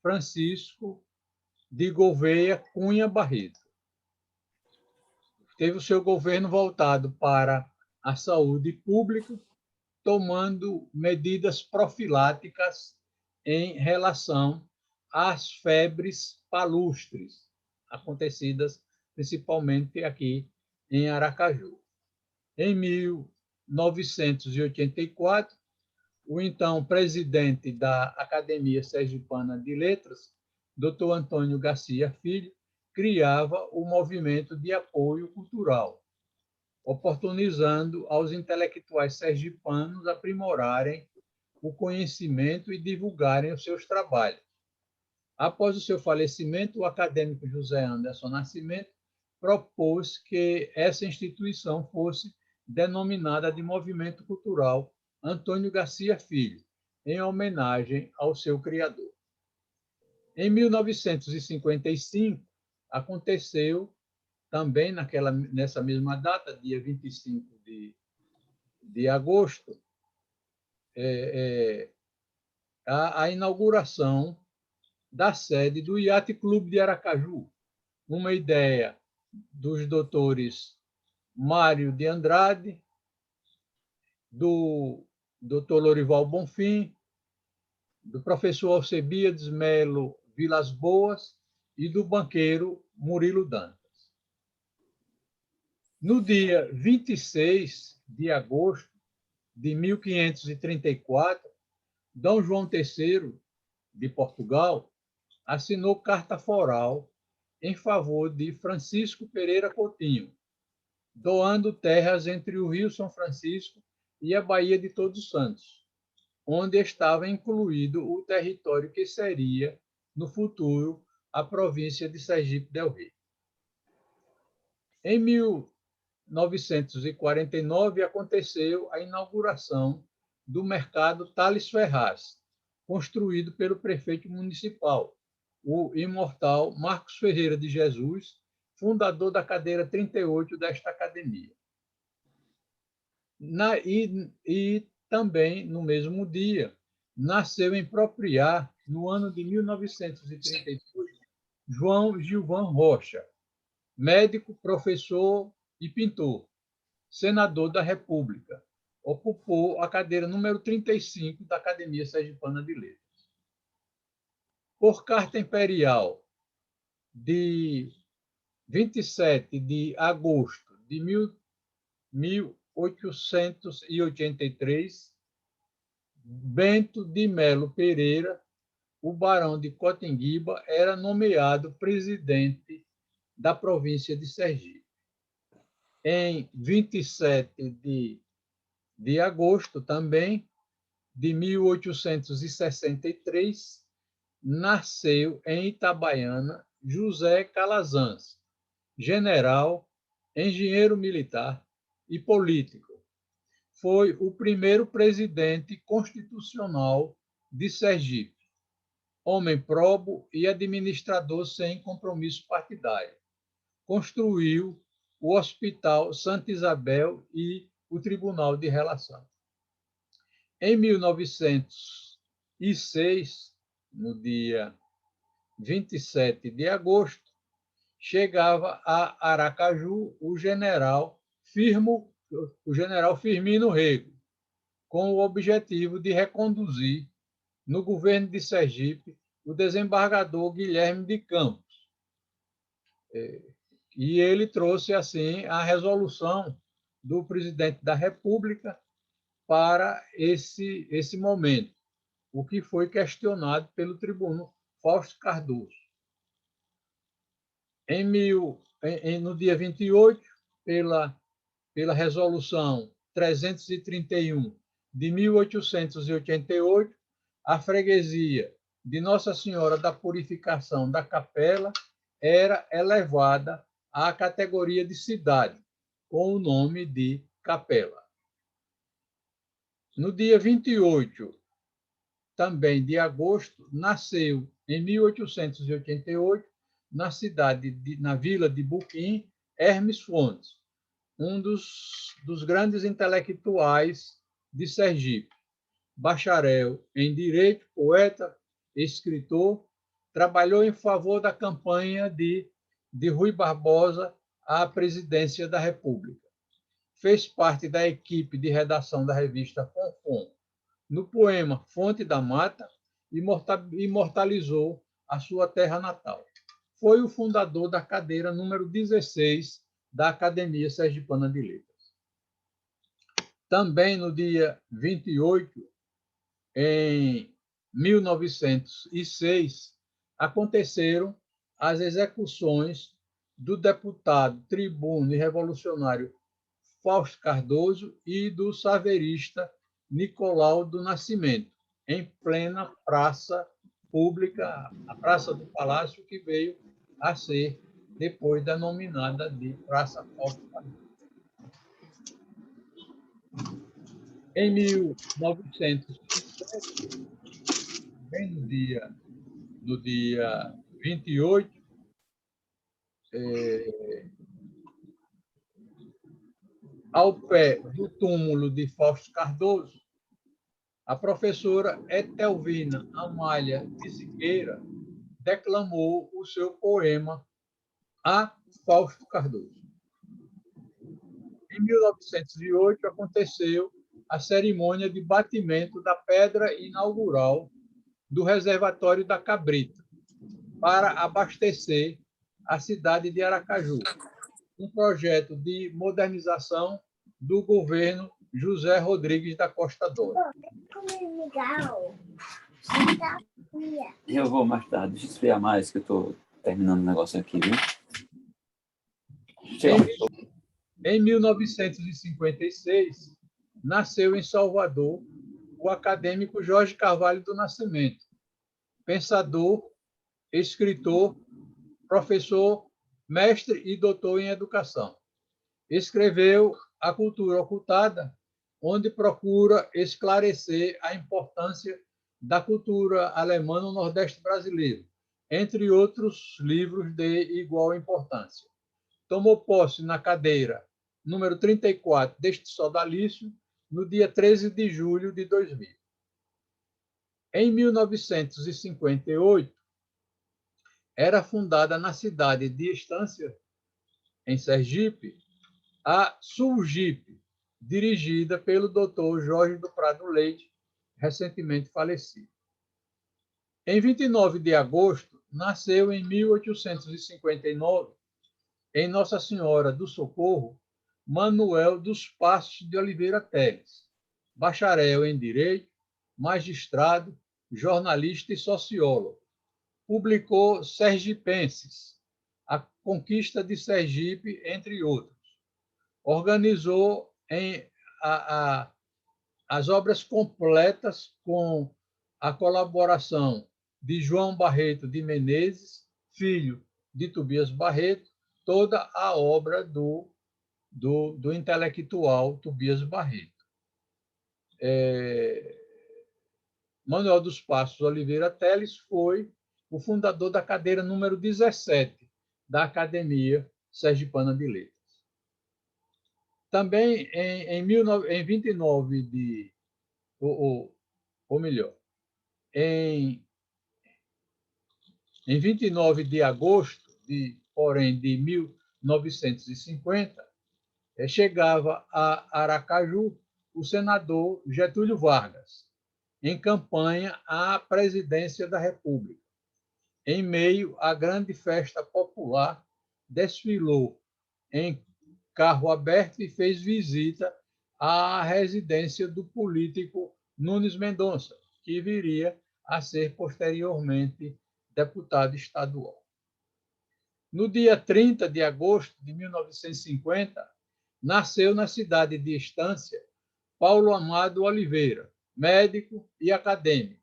Francisco de Gouveia Cunha Barreto. Teve o seu governo voltado para a saúde pública, tomando medidas profiláticas em relação às febres palustres, acontecidas principalmente aqui em Aracaju. Em 1984, o então presidente da Academia Sergipana de Letras, Dr. Antônio Garcia Filho, criava o movimento de apoio cultural, oportunizando aos intelectuais sergipanos aprimorarem o conhecimento e divulgarem os seus trabalhos. Após o seu falecimento, o acadêmico José Anderson Nascimento propôs que essa instituição fosse denominada de Movimento Cultural Antônio Garcia Filho, em homenagem ao seu criador. Em 1955, aconteceu também nessa mesma data, dia 25 de agosto, a inauguração da sede do Yacht Clube de Aracaju, uma ideia dos doutores Mário de Andrade, do Dr. Lorival Bonfim, do professor Alcebiades Melo Vilas Boas e do banqueiro Murilo Dantas. No dia 26 de agosto de 1534, D. João III de Portugal assinou carta foral em favor de Francisco Pereira Coutinho, doando terras entre o Rio São Francisco e a Baía de Todos os Santos, onde estava incluído o território que seria, no futuro, a província de Sergipe del Rei. Em 1949, aconteceu a inauguração do mercado Tales Ferraz, construído pelo prefeito municipal, o imortal Marcos Ferreira de Jesus, fundador da cadeira 38 desta academia. E também, no mesmo dia, nasceu em Propriá, no ano de 1932, João Gilvan Rocha, médico, professor e pintor, senador da República. Ocupou a cadeira número 35 da Academia Sergipana de Letras. Por carta imperial de 27 de agosto de 1883, Bento de Melo Pereira, o barão de Cotinguiba, era nomeado presidente da província de Sergipe. Em 27 de agosto também de 1863, nasceu em Itabaiana José Calazans, general, engenheiro militar e político. Foi o primeiro presidente constitucional de Sergipe, homem probo e administrador sem compromisso partidário. Construiu o Hospital Santa Isabel e o Tribunal de Relação. Em 1906, no dia 27 de agosto, chegava a Aracaju o general Firmino Rego, com o objetivo de reconduzir no governo de Sergipe o desembargador Guilherme de Campos. E ele trouxe, assim, a resolução do presidente da República para esse momento, o que foi questionado pelo tribuno Fausto Cardoso. No dia 28, pela resolução 331 de 1888, a freguesia de Nossa Senhora da Purificação da Capela era elevada à categoria de cidade, com o nome de Capela. No dia 28, também de agosto, nasceu, em 1888, na vila de Buquim, Hermes Fontes, um dos grandes intelectuais de Sergipe, bacharel em Direito, poeta, escritor, trabalhou em favor da campanha de Rui Barbosa à presidência da República. Fez parte da equipe de redação da revista Fonfon. No poema Fonte da Mata, imortalizou a sua terra natal. Foi o fundador da cadeira número 16 da Academia Sergipana de Letras. Também no dia 28, em 1906, aconteceram as execuções do deputado, tribuno e revolucionário Fausto Cardoso e do saverista Nicolau do Nascimento, em plena praça pública, a Praça do Palácio, que veio a ser depois denominada de Praça Fausto Cardoso. Em 1907, bem no dia 28, ao pé do túmulo de Fausto Cardoso, a professora Etelvina Amália de Siqueira declamou o seu poema a Fausto Cardoso. Em 1908, aconteceu a cerimônia de batimento da pedra inaugural do reservatório da Cabrita, para abastecer a cidade de Aracaju, um projeto de modernização do governo José Rodrigues da Costa Dora. Eu vou mais tarde, deixa eu esfriar mais, que eu estou terminando o negócio aqui, viu? Em 1956, nasceu em Salvador o acadêmico Jorge Carvalho do Nascimento, pensador, escritor, professor, mestre e doutor em educação. Escreveu A Cultura Ocultada, onde procura esclarecer a importância da cultura alemã no Nordeste brasileiro, entre outros livros de igual importância. Tomou posse na cadeira número 34 deste sodalício, no dia 13 de julho de 2000. Em 1958, era fundada na cidade de Estância, em Sergipe, a Sulgipe, dirigida pelo Dr. Jorge do Prado Leite, recentemente falecido. Em 29 de agosto, nasceu em 1859, em Nossa Senhora do Socorro, Manuel dos Passos de Oliveira Teles, bacharel em Direito, magistrado, jornalista e sociólogo. Publicou Sergipenses, A Conquista de Sergipe, entre outros. Organizou as obras completas com a colaboração de João Barreto de Menezes, filho de Tobias Barreto, toda a obra do intelectual Tobias Barreto. Manuel dos Passos Oliveira Teles foi o fundador da cadeira número 17 da Academia Sergipana de Letras. Também em 29 de... Ou melhor, em 29 de agosto, porém, de 1950, chegava a Aracaju o senador Getúlio Vargas, em campanha à presidência da República. Em meio à grande festa popular, desfilou em carro aberto e fez visita à residência do político Nunes Mendonça, que viria a ser posteriormente deputado estadual. No dia 30 de agosto de 1950, nasceu na cidade de Estância Paulo Amado Oliveira, médico e acadêmico,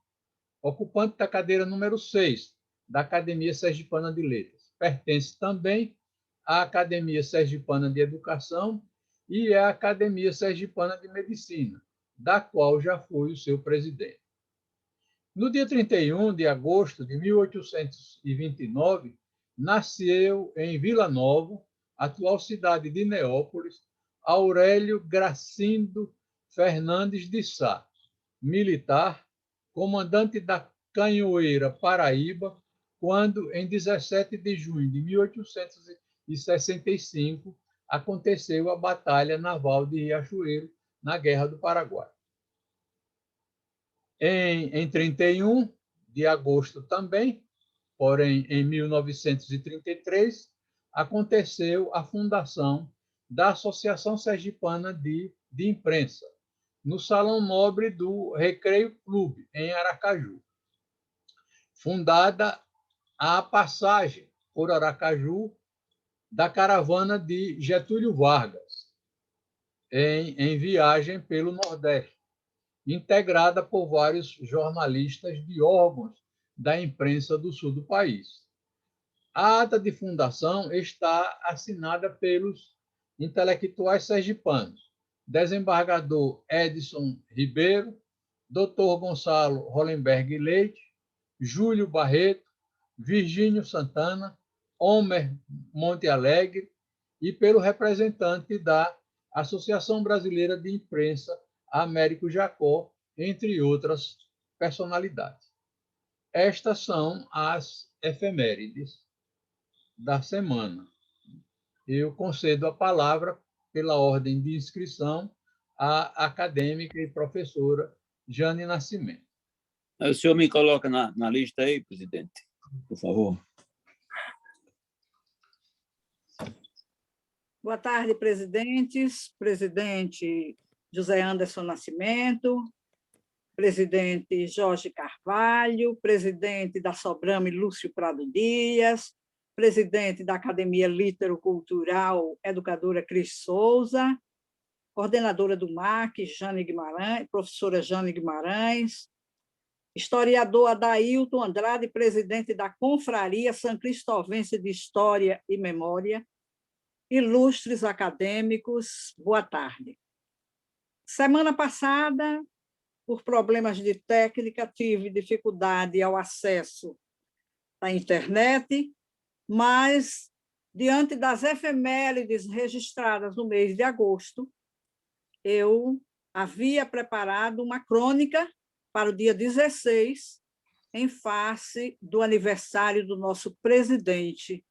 ocupante da cadeira número 6 da Academia Sergipana de Letras. Pertence também à Academia Sergipana de Educação e à Academia Sergipana de Medicina, da qual já foi o seu presidente. No dia 31 de agosto de 1829, nasceu em Vila Nova, atual cidade de Neópolis, Aurélio Gracindo Fernandes de Sá, militar, comandante da Canhoeira, Paraíba, quando, em 17 de junho de 1865, aconteceu a Batalha Naval de Riachuelo, na Guerra do Paraguai. Em 31 de agosto também, porém em 1933, aconteceu a fundação da Associação Sergipana de Imprensa, no Salão Nobre do Recreio Clube, em Aracaju. Fundada a passagem por Aracaju da caravana de Getúlio Vargas, em viagem pelo Nordeste, integrada por vários jornalistas de órgãos da imprensa do sul do país. A ata de fundação está assinada pelos intelectuais sergipanos, desembargador Edson Ribeiro, Dr. Gonçalo Hollenberg Leite, Júlio Barreto, Virgínio Santana, Homer Monte Alegre e pelo representante da Associação Brasileira de Imprensa, Américo Jacó, entre outras personalidades. Estas são as efemérides da semana. Eu concedo a palavra, pela ordem de inscrição, à acadêmica e professora Jane Nascimento. O senhor me coloca na lista aí, presidente, por favor. Boa tarde, presidentes. Presidente José Anderson Nascimento, presidente Jorge Carvalho, presidente da Sobrame Lúcio Prado Dias, presidente da Academia Litero-Cultural, educadora Cris Souza, coordenadora do MAC, Jane Guimarães, professora Jane Guimarães, historiador Adailton Andrade, presidente da Confraria São Cristovense de História e Memória, ilustres acadêmicos, boa tarde. Semana passada, por problemas de técnica, tive dificuldade ao acesso à internet, mas, diante das efemérides registradas no mês de agosto, eu havia preparado uma crônica para o dia 16, em face do aniversário do nosso presidente,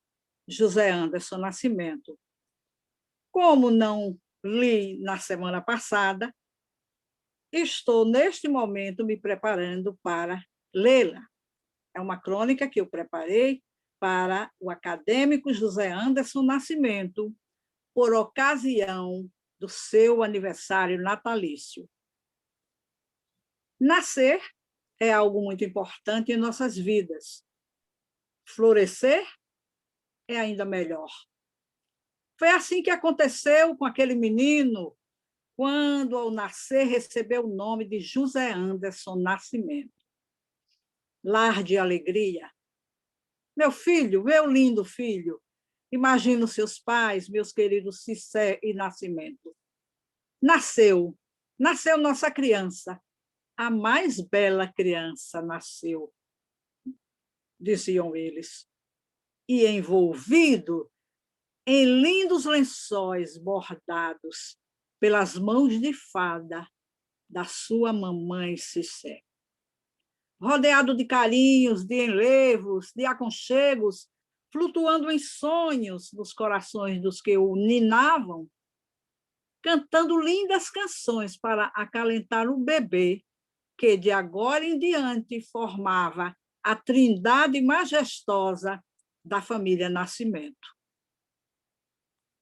José Anderson Nascimento. Como não li na semana passada, estou, neste momento, me preparando para lê-la. É uma crônica que eu preparei para o acadêmico José Anderson Nascimento, por ocasião do seu aniversário natalício. Nascer é algo muito importante em nossas vidas. Florescer é ainda melhor. Foi assim que aconteceu com aquele menino, quando, ao nascer, recebeu o nome de José Anderson Nascimento. Lar de alegria. Meu filho, meu lindo filho, imagino seus pais, meus queridos Cissé e Nascimento. Nasceu nossa criança, a mais bela criança nasceu, diziam eles, e envolvido em lindos lençóis bordados pelas mãos de fada da sua mamãe Cissé. Rodeado de carinhos, de enlevos, de aconchegos, flutuando em sonhos nos corações dos que o ninavam, cantando lindas canções para acalentar o bebê, que de agora em diante formava a trindade majestosa da família Nascimento.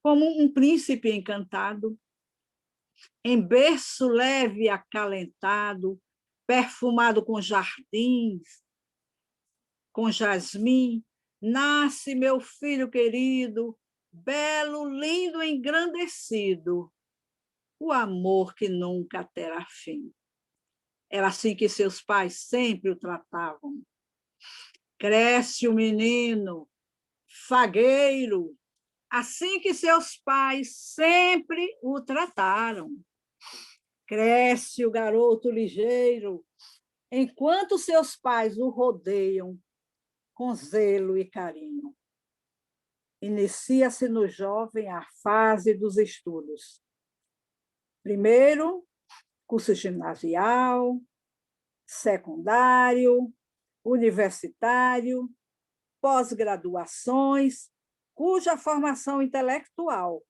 Como um príncipe encantado, em berço leve e acalentado, perfumado com jardins, com jasmim, nasce meu filho querido, belo, lindo, engrandecido, o amor que nunca terá fim. Era assim que seus pais sempre o tratavam. Cresce o menino, fagueiro, assim que seus pais sempre o trataram. Cresce o garoto ligeiro, enquanto seus pais o rodeiam com zelo e carinho. Inicia-se no jovem a fase dos estudos. Primeiro, curso ginasial, secundário, universitário, pós-graduações, cuja formação intelectual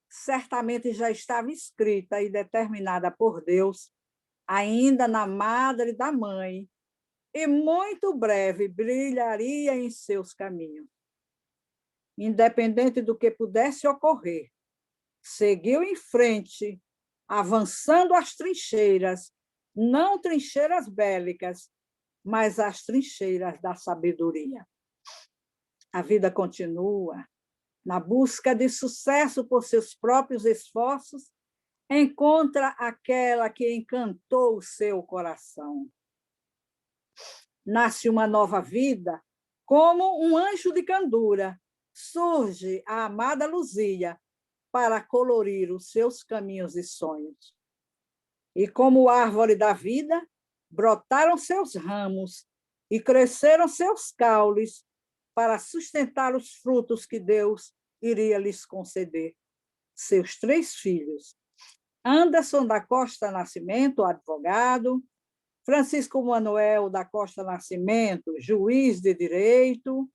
certamente já estava escrita e determinada por Deus, ainda na madre da mãe, e muito breve brilharia em seus caminhos. Independente do que pudesse ocorrer, seguiu em frente, avançando as trincheiras, não trincheiras bélicas, mas as trincheiras da sabedoria. A vida continua. Na busca de sucesso por seus próprios esforços, encontra aquela que encantou o seu coração. Nasce uma nova vida, como um anjo de candura, surge a amada Luzia para colorir os seus caminhos e sonhos. E como árvore da vida, brotaram seus ramos e cresceram seus caules para sustentar os frutos que Deus iria lhes conceder. Seus 3 filhos, Anderson da Costa Nascimento, advogado, Francisco Manuel da Costa Nascimento, juiz de direito,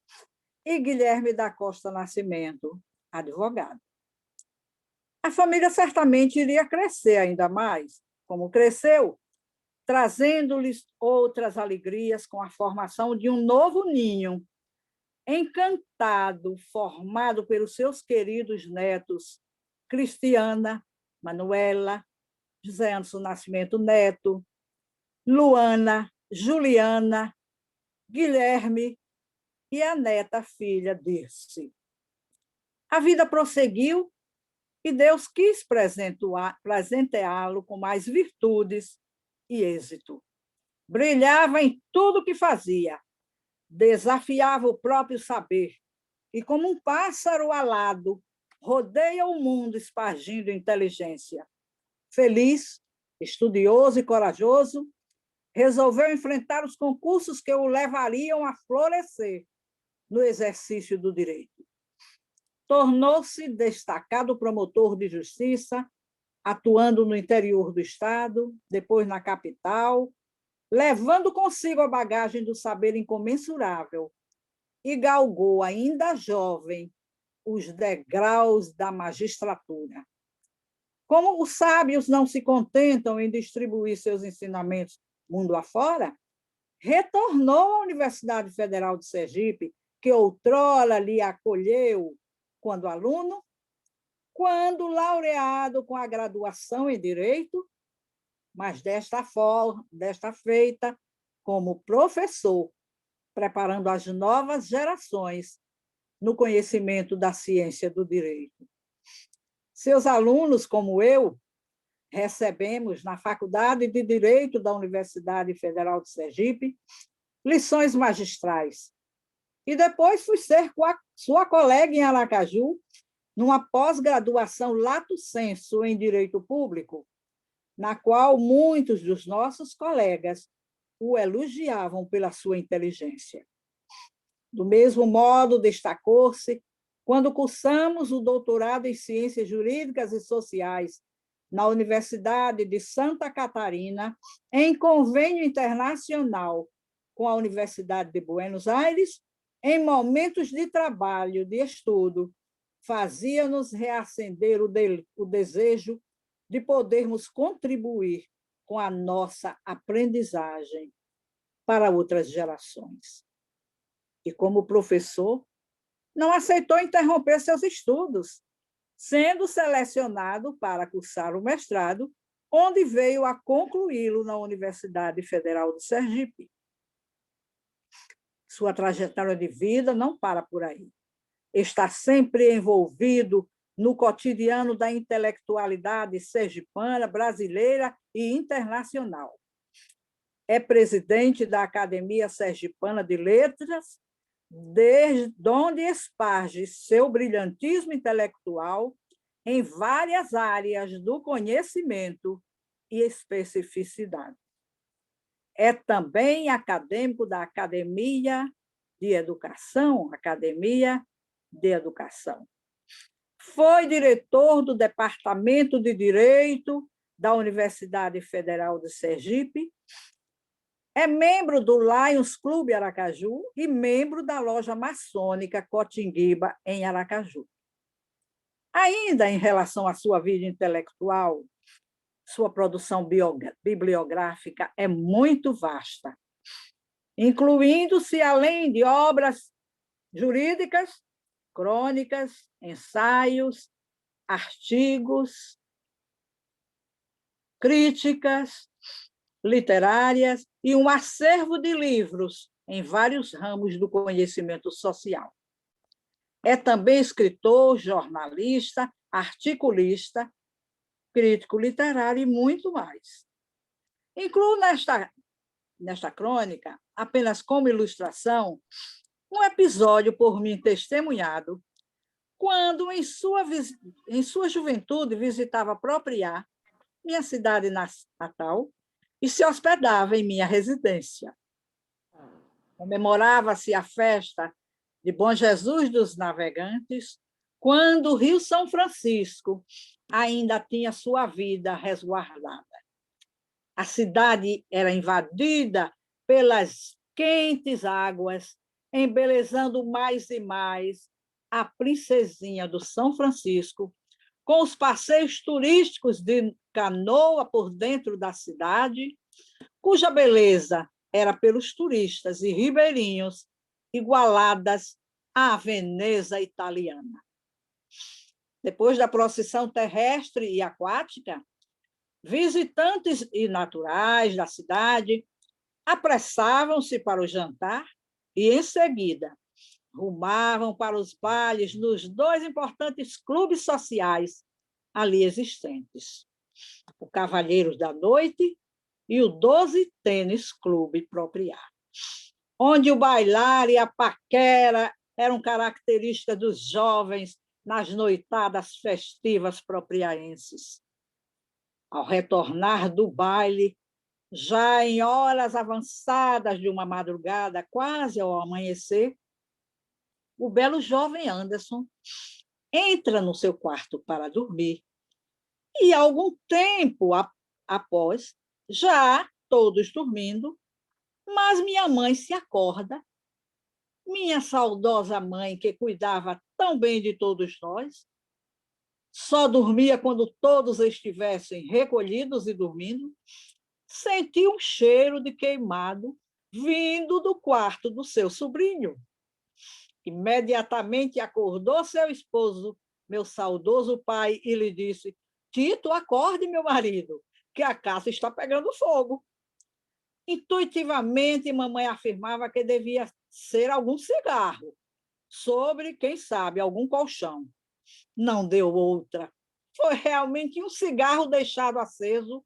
e Guilherme da Costa Nascimento, advogado. A família certamente iria crescer ainda mais, como cresceu, trazendo-lhes outras alegrias com a formação de um novo ninho, encantado, formado pelos seus queridos netos, Cristiana, Manuela, José Anderson Nascimento Neto, Luana, Juliana, Guilherme e a neta filha Dirce. A vida prosseguiu e Deus quis presenteá-lo com mais virtudes e êxito. Brilhava em tudo que fazia, desafiava o próprio saber e, como um pássaro alado, rodeia o mundo espargindo inteligência. Feliz, estudioso e corajoso, resolveu enfrentar os concursos que o levariam a florescer no exercício do direito. Tornou-se destacado promotor de justiça, atuando no interior do estado, depois na capital, levando consigo a bagagem do saber incomensurável, e galgou, ainda jovem, os degraus da magistratura. Como os sábios não se contentam em distribuir seus ensinamentos mundo afora, retornou à Universidade Federal de Sergipe, que outrora lhe acolheu quando aluno, quando laureado com a graduação em Direito, mas desta feita como professor, preparando as novas gerações no conhecimento da ciência do direito. Seus alunos, como eu, recebemos na Faculdade de Direito da Universidade Federal de Sergipe lições magistrais. E depois fui ser sua colega em Aracaju, numa pós-graduação lato sensu em Direito Público, na qual muitos dos nossos colegas o elogiavam pela sua inteligência. Do mesmo modo, destacou-se quando cursamos o doutorado em Ciências Jurídicas e Sociais na Universidade de Santa Catarina, em convênio internacional com a Universidade de Buenos Aires, em momentos de trabalho, de estudo, fazia-nos reacender o desejo de podermos contribuir com a nossa aprendizagem para outras gerações. E, como professor, não aceitou interromper seus estudos, sendo selecionado para cursar o mestrado, onde veio a concluí-lo na Universidade Federal de Sergipe. Sua trajetória de vida não para por aí. Está sempre envolvido no cotidiano da intelectualidade sergipana, brasileira e internacional. É presidente da Academia Sergipana de Letras, desde onde esparge seu brilhantismo intelectual em várias áreas do conhecimento e especificidade. É também acadêmico da Academia de Educação, Foi diretor do Departamento de Direito da Universidade Federal de Sergipe, É membro do Lions Clube Aracaju e membro da loja maçônica Cotinguiba, em Aracaju. Ainda em relação à sua vida intelectual, sua produção bibliográfica é muito vasta, incluindo-se, além de obras jurídicas, crônicas, ensaios, artigos, críticas literárias e um acervo de livros em vários ramos do conhecimento social. É também escritor, jornalista, articulista, crítico literário e muito mais. Incluo nesta crônica, apenas como ilustração, um episódio por mim testemunhado, quando, em sua juventude, visitava Propriá, minha cidade natal, e se hospedava em minha residência. Comemorava-se a festa de Bom Jesus dos Navegantes, quando o Rio São Francisco ainda tinha sua vida resguardada. A cidade era invadida pelas quentes águas, embelezando mais e mais a princesinha do São Francisco, com os passeios turísticos de canoa por dentro da cidade, cuja beleza era pelos turistas e ribeirinhos igualadas à Veneza italiana. Depois da procissão terrestre e aquática, visitantes e naturais da cidade apressavam-se para o jantar e, em seguida, rumavam para os bailes nos 2 importantes clubes sociais ali existentes, o Cavalheiros da Noite e o 12 Tênis Clube Propriá, onde o bailar e a paquera eram características dos jovens nas noitadas festivas propriaenses. Ao retornar do baile, já em horas avançadas de uma madrugada, quase ao amanhecer, o belo jovem Anderson entra no seu quarto para dormir e, algum tempo após, já todos dormindo, mas minha mãe se acorda, minha saudosa mãe, que cuidava tão bem de todos nós, só dormia quando todos estivessem recolhidos e dormindo, sentiu um cheiro de queimado vindo do quarto do seu sobrinho. Imediatamente acordou seu esposo, meu saudoso pai, e lhe disse: Tito, acorde, meu marido, que a casa está pegando fogo. Intuitivamente, mamãe afirmava que devia ser algum cigarro, sobre, quem sabe, algum colchão. Não deu outra. Foi realmente um cigarro deixado aceso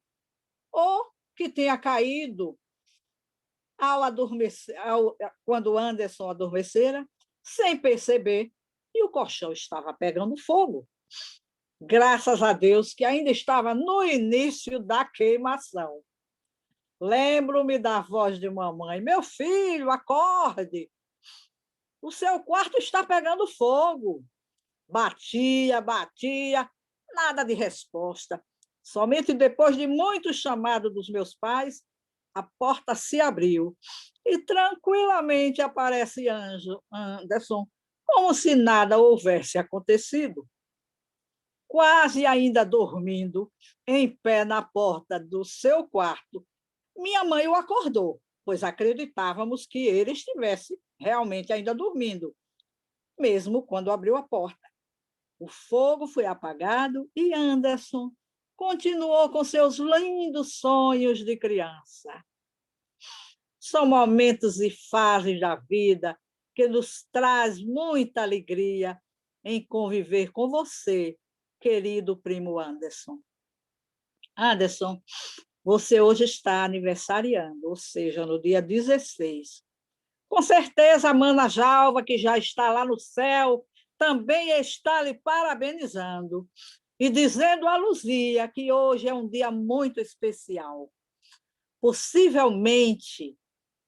ou que tenha caído ao adormecer, quando Anderson adormecera, sem perceber, e o colchão estava pegando fogo. Graças a Deus que ainda estava no início da queimação. Lembro-me da voz de mamãe: meu filho, acorde, o seu quarto está pegando fogo. Batia, nada de resposta. Somente depois de muito chamado dos meus pais, a porta se abriu e tranquilamente aparece Anderson, como se nada houvesse acontecido. Quase ainda dormindo, em pé na porta do seu quarto, minha mãe o acordou, pois acreditávamos que ele estivesse realmente ainda dormindo, mesmo quando abriu a porta. O fogo foi apagado e Anderson continuou com seus lindos sonhos de criança. São momentos e fases da vida que nos traz muita alegria em conviver com você, querido primo Anderson. Anderson, você hoje está aniversariando, ou seja, no dia 16. Com certeza, a Mana Jalva, que já está lá no céu, também está lhe parabenizando e dizendo a Luzia que hoje é um dia muito especial. Possivelmente,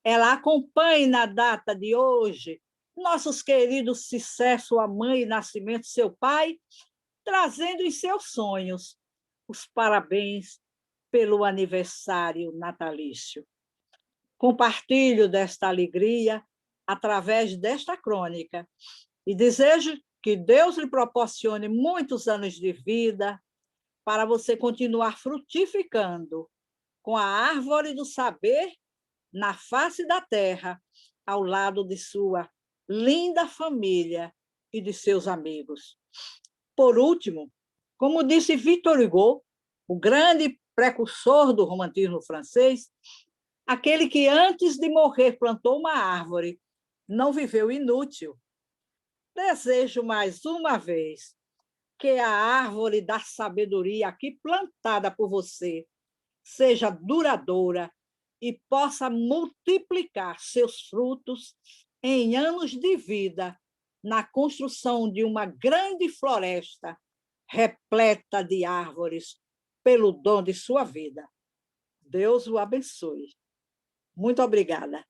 ela acompanhe na data de hoje nossos queridos Cissé, sua mãe, e Nascimento, seu pai, trazendo em seus sonhos os parabéns pelo aniversário natalício. Compartilho desta alegria através desta crônica e desejo que Deus lhe proporcione muitos anos de vida para você continuar frutificando com a árvore do saber na face da terra, ao lado de sua linda família e de seus amigos. Por último, como disse Victor Hugo, o grande precursor do romantismo francês, aquele que antes de morrer plantou uma árvore, não viveu inútil. Desejo mais uma vez que a árvore da sabedoria aqui plantada por você seja duradoura e possa multiplicar seus frutos em anos de vida na construção de uma grande floresta repleta de árvores pelo dom de sua vida. Deus o abençoe. Muito obrigada.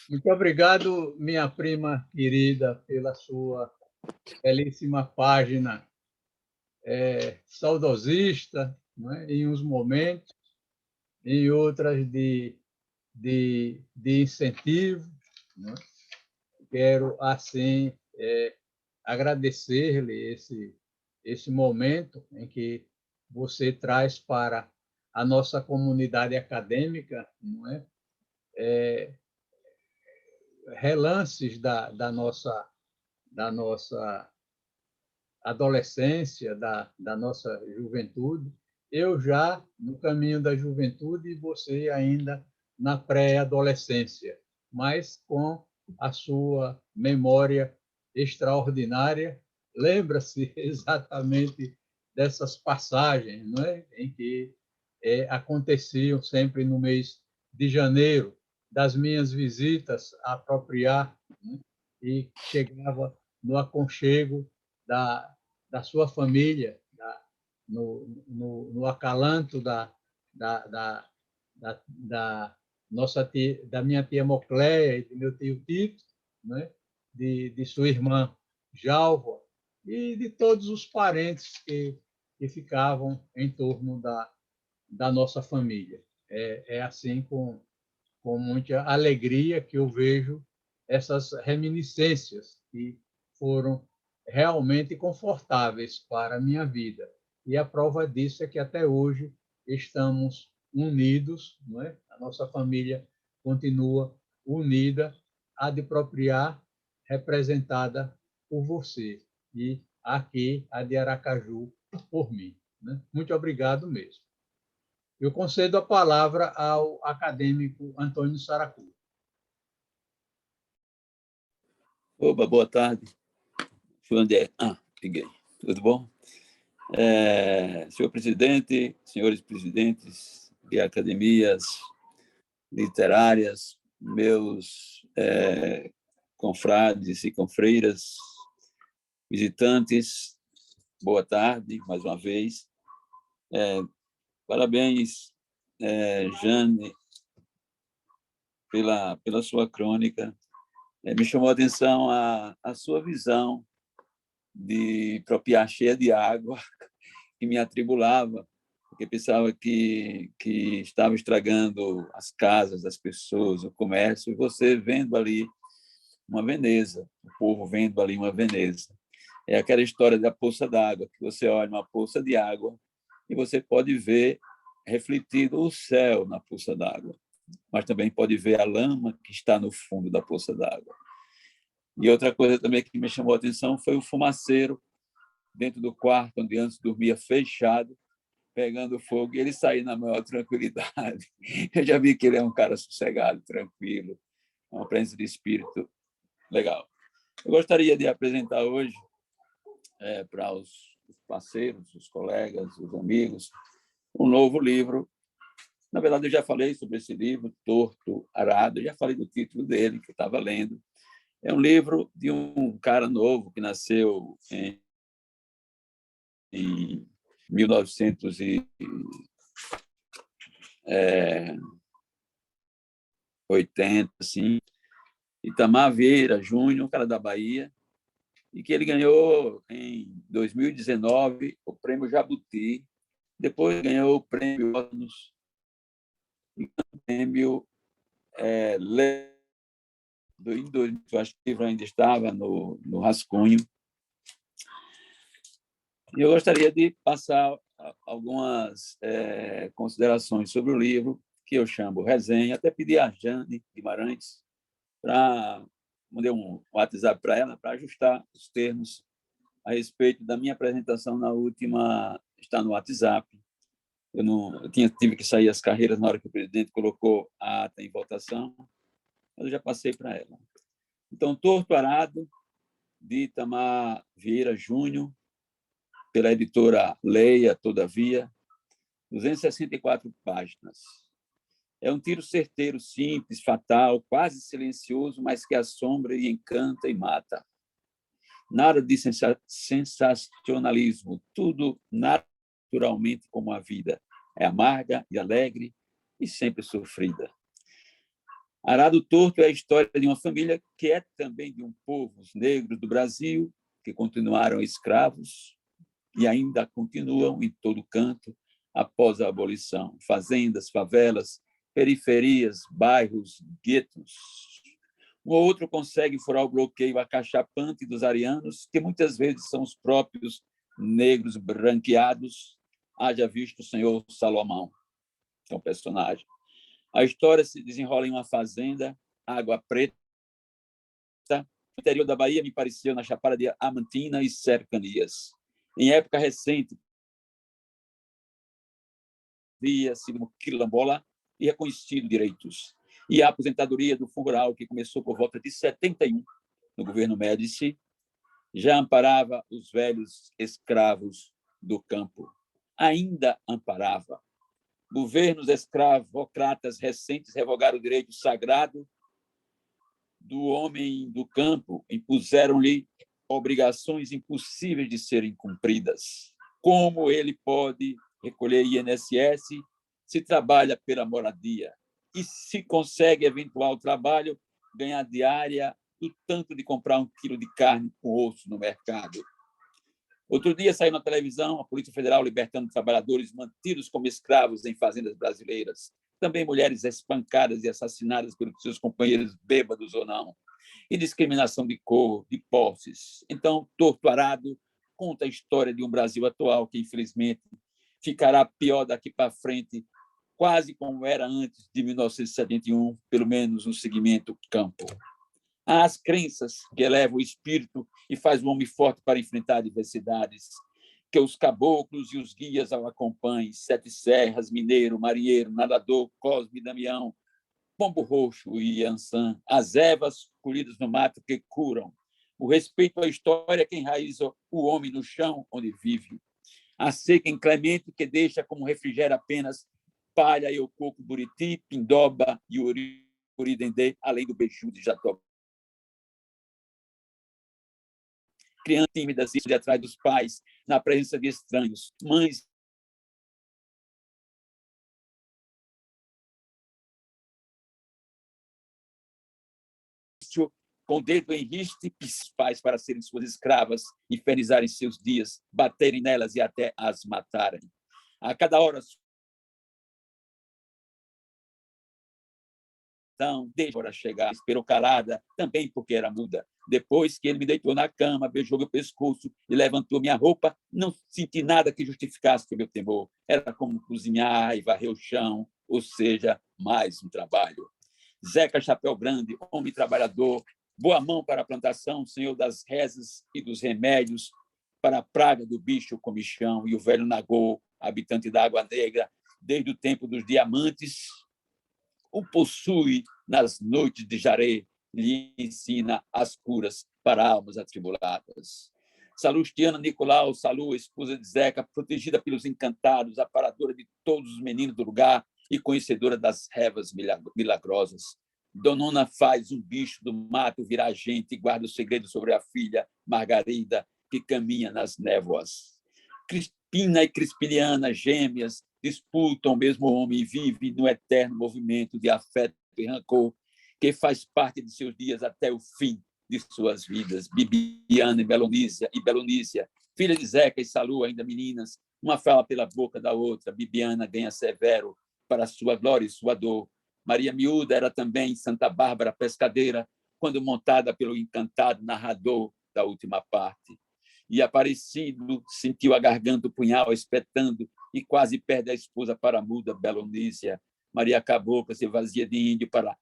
Muito obrigado, minha prima querida, pela sua belíssima página saudosista, não é? Em uns momentos, em outras de incentivo. Não é? Quero, assim, agradecer-lhe esse momento em que você traz para a nossa comunidade acadêmica, não é? Relances da nossa adolescência, da nossa juventude. Eu já no caminho da juventude e você ainda na pré-adolescência, mas com a sua memória extraordinária, lembra-se exatamente dessas passagens, não é? Em que aconteciam sempre no mês de janeiro, das minhas visitas a Apropriar, né? E chegava no aconchego da sua família, no acalanto da minha tia Mocléia e do meu tio Tito, né? de sua irmã Jalva e de todos os parentes que ficavam em torno da nossa família. É assim com muita alegria que eu vejo essas reminiscências que foram realmente confortáveis para a minha vida. E a prova disso é que até hoje estamos unidos, não é? A nossa família continua unida, a de Propriar, representada por você, e aqui a de Aracaju por mim. Né? Muito obrigado mesmo. Eu concedo a palavra ao acadêmico Antônio Saracura. Oba, boa tarde. Peguei. Tudo bom? Senhor presidente, senhores presidentes de academias literárias, meus confrades e confreiras, visitantes, boa tarde, mais uma vez. Parabéns, Jane, pela sua crônica. Me chamou a atenção a sua visão de Propriar cheia de água, que me atribulava, porque pensava que estava estragando as casas das pessoas, o comércio, e você vendo ali uma Veneza, o povo vendo ali uma Veneza. É aquela história da poça d'água, que você olha uma poça de água e você pode ver refletido o céu na poça d'água, mas também pode ver a lama que está no fundo da poça d'água. E outra coisa também que me chamou a atenção foi o fumaceiro dentro do quarto, onde antes dormia fechado, pegando fogo, e ele sair na maior tranquilidade. Eu já vi que ele é um cara sossegado, tranquilo, uma presença de espírito legal. Eu gostaria de apresentar hoje para os parceiros, os colegas, os amigos, um novo livro. Na verdade, eu já falei sobre esse livro, Torto Arado, eu já falei do título dele, que eu estava lendo. É um livro de um cara novo que nasceu em 1980, assim, Itamar Vieira Júnior, um cara da Bahia, e que ele ganhou em 2019 o prêmio Jabuti, depois ganhou o prêmio Osnos prêmio eu acho que o livro ainda estava no rascunho. E eu gostaria de passar algumas considerações sobre o livro, que eu chamo resenha. Até pedi a Jane Guimarães para mandar um WhatsApp para ela, para ajustar os termos a respeito da minha apresentação na última, está no WhatsApp. Eu tive que sair as carreiras na hora que o presidente colocou a ata em votação, mas eu já passei para ela. Então, Torto Arado, de Itamar Vieira Júnior, pela editora Leia, Todavia, 264 páginas. É um tiro certeiro, simples, fatal, quase silencioso, mas que assombra e encanta e mata. Nada de sensacionalismo, tudo naturalmente como a vida. É amarga e alegre e sempre sofrida. Arado Torto é a história de uma família que é também de um povo, os negros do Brasil, que continuaram escravos e ainda continuam em todo canto após a abolição. Fazendas, favelas, periferias, bairros, guetos. Um ou outro consegue furar o bloqueio acachapante dos arianos, que muitas vezes são os próprios negros branqueados, haja visto o senhor Salomão, que é um personagem. A história se desenrola em uma fazenda, Água Preta, no interior da Bahia, me pareceu na Chapada de Amantina e cercanias. Em época recente, havia sido quilombola e reconhecido direitos. E a aposentadoria do Fundo Rural, que começou por volta de 71, no governo Médici, já amparava os velhos escravos do campo. Ainda amparava. Governos escravocratas recentes revogaram o direito sagrado do homem do campo, impuseram-lhe obrigações impossíveis de serem cumpridas. Como ele pode recolher INSS se trabalha pela moradia? E se consegue eventual trabalho, ganhar diária do tanto de comprar 1 quilo de carne com osso no mercado? Outro dia saiu na televisão a Polícia Federal libertando trabalhadores mantidos como escravos em fazendas brasileiras. Também mulheres espancadas e assassinadas pelos seus companheiros bêbados ou não. E discriminação de cor, de posses. Então, Torto Arado conta a história de um Brasil atual que, infelizmente, ficará pior daqui para frente, quase como era antes de 1971, pelo menos no segmento campo. Há as crenças que elevam o espírito e faz o homem forte para enfrentar adversidades, que os caboclos e os guias ao acompanhem, Sete Serras, Mineiro, Marinheiro, Nadador, Cosme e Damião, Pombo Roxo e Ançã, as ervas colhidas no mato que curam, o respeito à história que enraiza o homem no chão onde vive, a seca inclemente que deixa como refrigério apenas palha e o coco buriti, pindoba e uridendê, além do beiju de jatobá. Crianças tímidas de atrás dos pais, na presença de estranhos, mães com o dedo em riste, pais para serem suas escravas, infernizarem seus dias, baterem nelas e até as matarem. A cada hora, desde a hora chegar, esperou calada, também porque era muda. Depois que ele me deitou na cama, beijou meu pescoço e levantou minha roupa, não senti nada que justificasse o meu temor. Era como cozinhar e varrer o chão, ou seja, mais um trabalho. Zeca Chapéu Grande, homem trabalhador, boa mão para a plantação, senhor das rezas e dos remédios, para a praga do bicho comichão, e o velho Nagô, habitante da Água Negra, desde o tempo dos diamantes, o possui nas noites de Jaré, lhe ensina as curas para almas atribuladas. Salustiana Nicolau, Salu, esposa de Zeca, protegida pelos encantados, aparadora de todos os meninos do lugar e conhecedora das revas milagrosas. Donona faz um bicho do mato virar gente e guarda o segredo sobre a filha Margarida, que caminha nas névoas. Crispina e Crispiniana, gêmeas, disputam o mesmo homem e vivem no eterno movimento de afeto e rancor que faz parte de seus dias até o fim de suas vidas. Bibiana e Belonícia, filha de Zeca e Salu, ainda meninas, uma fala pela boca da outra. Bibiana ganha severo para sua glória e sua dor. Maria Miúda era também Santa Bárbara pescadeira, quando montada pelo encantado narrador da última parte. E Aparecido sentiu a garganta o punhal espetando e quase perde a esposa para a muda Belonísia. Maria Cabocla se vazia de índio para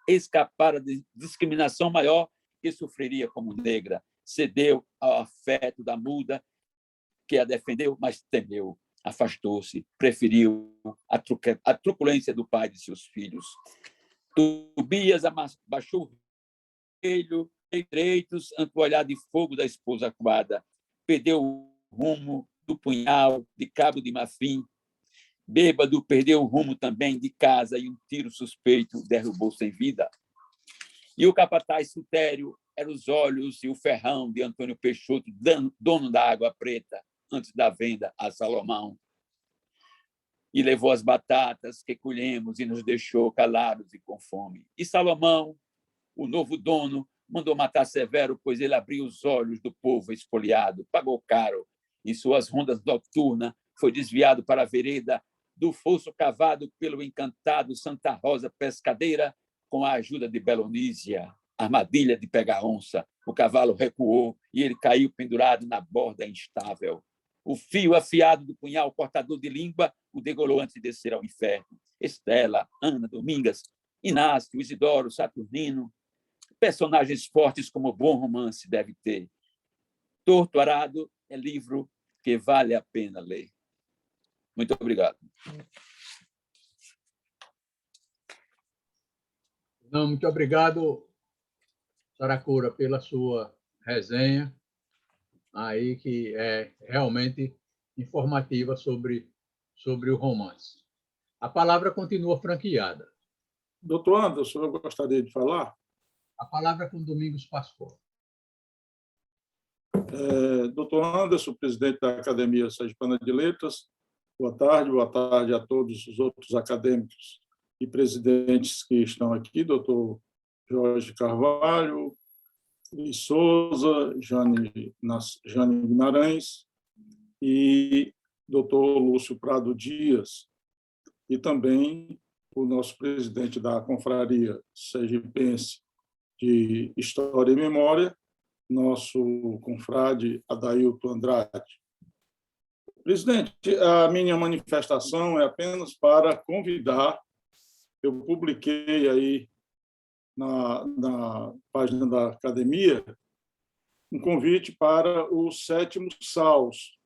escapar da discriminação maior que sofreria como negra. Cedeu ao afeto da muda, que a defendeu, mas temeu. Afastou-se, preferiu a truculência do pai de seus filhos. Tobias abaixou o relho, direitos ante o olhar de fogo da esposa acuada. Perdeu o rumo do punhal de Cabo de Marfim. Bêbado, perdeu o rumo também de casa e um tiro suspeito derrubou sem vida. E o capataz Sutério era os olhos e o ferrão de Antônio Peixoto, dono da Água Preta, antes da venda a Salomão. E levou as batatas que colhemos e nos deixou calados e com fome. E Salomão, o novo dono, mandou matar Severo, pois ele abriu os olhos do povo espoliado, pagou caro. Em suas rondas noturnas, foi desviado para a vereda do fosso cavado pelo encantado Santa Rosa pescadeira, com a ajuda de Belonísia, armadilha de pegar onça. O cavalo recuou e ele caiu pendurado na borda instável. O fio afiado do punhal cortador de língua o degolou antes de descer ao inferno. Estela, Ana, Domingas, Inácio, Isidoro, Saturnino, personagens fortes como bom romance deve ter. Torto Arado é livro que vale a pena ler. Muito obrigado. Não, muito obrigado, Saracura, pela sua resenha, aí que é realmente informativa sobre o romance. A palavra continua franqueada. Doutor Anderson, eu gostaria de falar. A palavra é com Domingos Pascoal. Doutor Anderson, presidente da Academia Sergipana de Letras, boa tarde a todos os outros acadêmicos e presidentes que estão aqui, doutor Jorge Carvalho, Luiz Souza, Jane Guimarães e doutor Lúcio Prado Dias, e também o nosso presidente da Confraria Sergipense de História e Memória, nosso confrade Adailton Andrade. Presidente, a minha manifestação é apenas para convidar, eu publiquei aí na página da Academia um convite para o 7º SAUS.